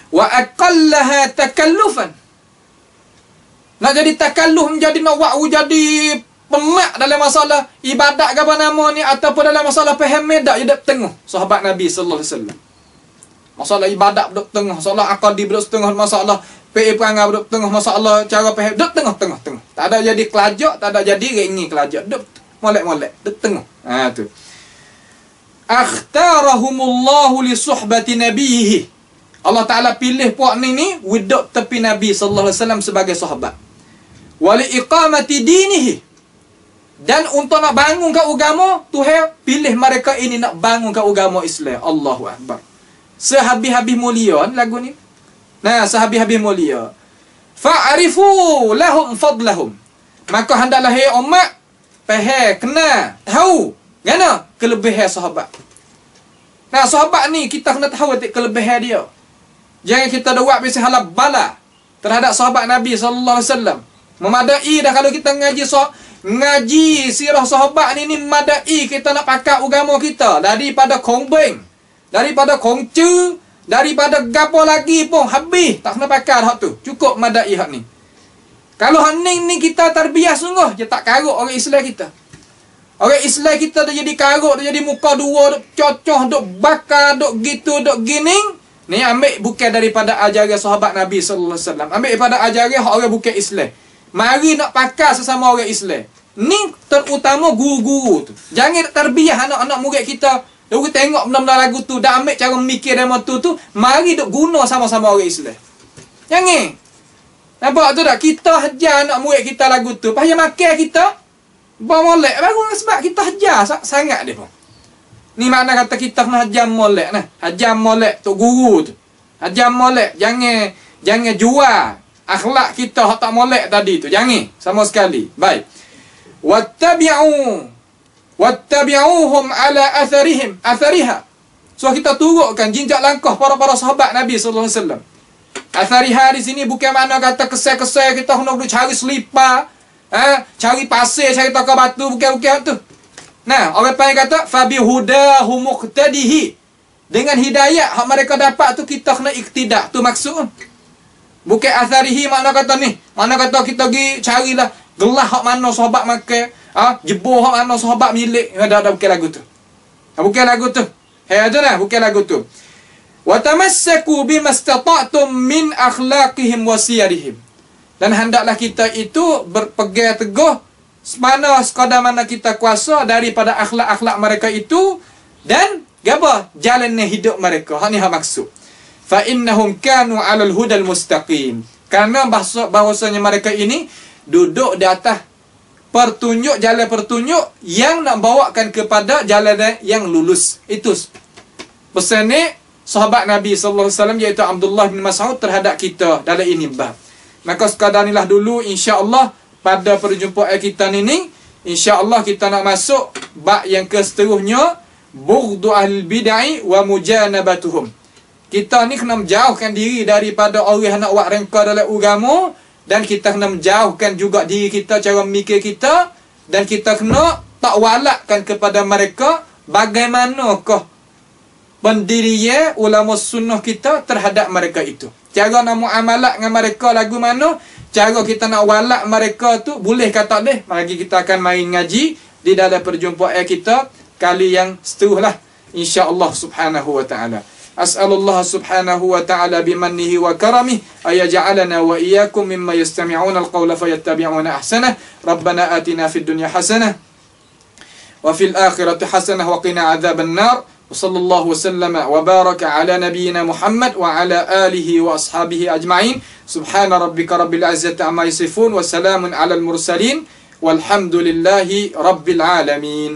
Wa aqallaha takallufan. Nak jadi takalluf menjadi nak buat jadi pemak dalam masalah ibadat ke apa nama ni ataupun dalam masalah faham medak dia tengah sahabat Nabi sallallahu alaihi wasallam. Masalah ibadat duduk tengah, masalah akadi duduk tengah, masalah perangai duduk tengah, masalah cara faham duduk tengah. Tak ada jadi kelajak, tak ada jadi ringi kelajak. Duduk molek duduk tengah. Tu. Akhtarahumullahu li suhbati nabiyhi. Allah Ta'ala pilih puak ni duduk tepi Nabi sallallahu alaihi wasallam sebagai sahabat. Wali iqamati dinihi. Dan untuk nak bangun ke agama, Tuhan pilih mereka ini nak bangun ke agama Islam. Allahu Akbar. Sehabis-habis mulia lagu ni. Nah, sehabis-habis mulia. Fa'arifu lahum fadlahum. Maka hendaklah hai umat faham, kena tahu ngana kelebihan sahabat. Nah, sahabat ni kita kena tahu kelebihan dia. Jangan kita dah buat biasa halal bala terhadap sahabat Nabi sallallahu alaihi wasallam. Memadai dah kalau kita ngaji sirah sahabat ni memadai kita nak pakai agama kita daripada kombeng, daripada kongcu, daripada gapo lagi pun habis tak kena pakai hak tu. Cukup madai hak ni. Kalau hak ni kita terbiah sungguh je tak karuk orang Islam kita. Orang Islam kita dah jadi karuk, dah jadi muka dua, duk cocoh, duk bakar, duk gitu, duk gining. Ni ambil bukan daripada ajaran sahabat Nabi sallallahu alaihi wasallam. Ambil daripada ajaran orang bukan Islam. Mari nak pakai sesama orang Islam. Ni terutama guru-guru tu. Jangan terbiah anak-anak murid kita. Dia tengok benda-benda lagu tu, dah ambil cara mikir demo tu, mari duk guna sama-sama orang Islam. Jangan. Nampak tu tak? Kita hajar anak murid kita lagu tu. Payah makan kita. Bawa molek. Baru sebab kita hajar sangat dia pun. Ni makna kata kita kena hajar molek nah. Hajar molek tu guru tu. Hajar molek. Jangan jual akhlak kita hak tak molek tadi tu. Jangan sama sekali. Baik. Wattabi'uhum ala athariha. So kita turutkan jinjak langkah para sahabat Nabi sallallahu alaihi wasallam. Athariha di sini bukan makna kata kesai-kesai kita kena cari selipar, cari pasir, cari takar batu, bukan tu. Nah, orang panggil kata fabi hudahu muqtadihi. Dengan hidayah hak mereka dapat tu kita kena iktidak. Tu maksud. Bukan atharihi makna kata ni. Makna kata kita pergi carilah gelah hak mana sahabat makan, jebur hak mana sahabat milik. Dah bukan lagu tu. Bukan lagu tu. Hai ada nah, bukan lagu tu. Wa tamassaku bimastata'tum min akhlaqihim wa siyarihim. Dan hendaklah kita itu berpegang teguh semana sekadar mana kita kuasa daripada akhlak-akhlak mereka itu dan apa jalannya hidup mereka. Hak ni hak maksud. Fa innahum kanu 'alal hudal mustaqim. Karena bahwasanya mereka ini duduk di atas jalan pertunjuk yang nak bawakan kepada jalan yang lulus. Itu pesan ni sahabat Nabi sallallahu alaihi wasallam iaitu Abdullah bin Mas'ud terhadap kita dalam ini bab. Maka sekadar inilah dulu insya-Allah pada perjumpaan kita ni insya-Allah kita nak masuk bab yang seterusnya bughdu al-bid'ah wa mujanabatuhum. Kita ni kena menjauhkan diri daripada orang nak buat rengka dalam agama dan kita kena menjauhkan juga diri kita cara mikir kita dan kita kena tak walakkan kepada mereka bagaimanakah pendirian ulama sunnah kita terhadap mereka itu. Cara nak muamalat dengan mereka lagu mana, cara kita nak walak mereka tu boleh kata deh. Mari kita akan main ngaji di dalam perjumpaan kita kali yang seteruslah insya-Allah subhanahu wa ta'ala. As'alullah subhanahu wa ta'ala bimannihi wa karamih ayaj'alana wa iyyakum mimma yastami'una al-qawla fayattabi'una ahsanah. Rabbana atina fid dunya hasanah wa fil akhirati hasanah wa qina adzaban nar. وصلى الله وسلم وبارك على نبينا محمد وعلى آله وأصحابه أجمعين. سبحان ربك رب العزة عما يصفون وسلام على المرسلين والحمد لله رب العالمين.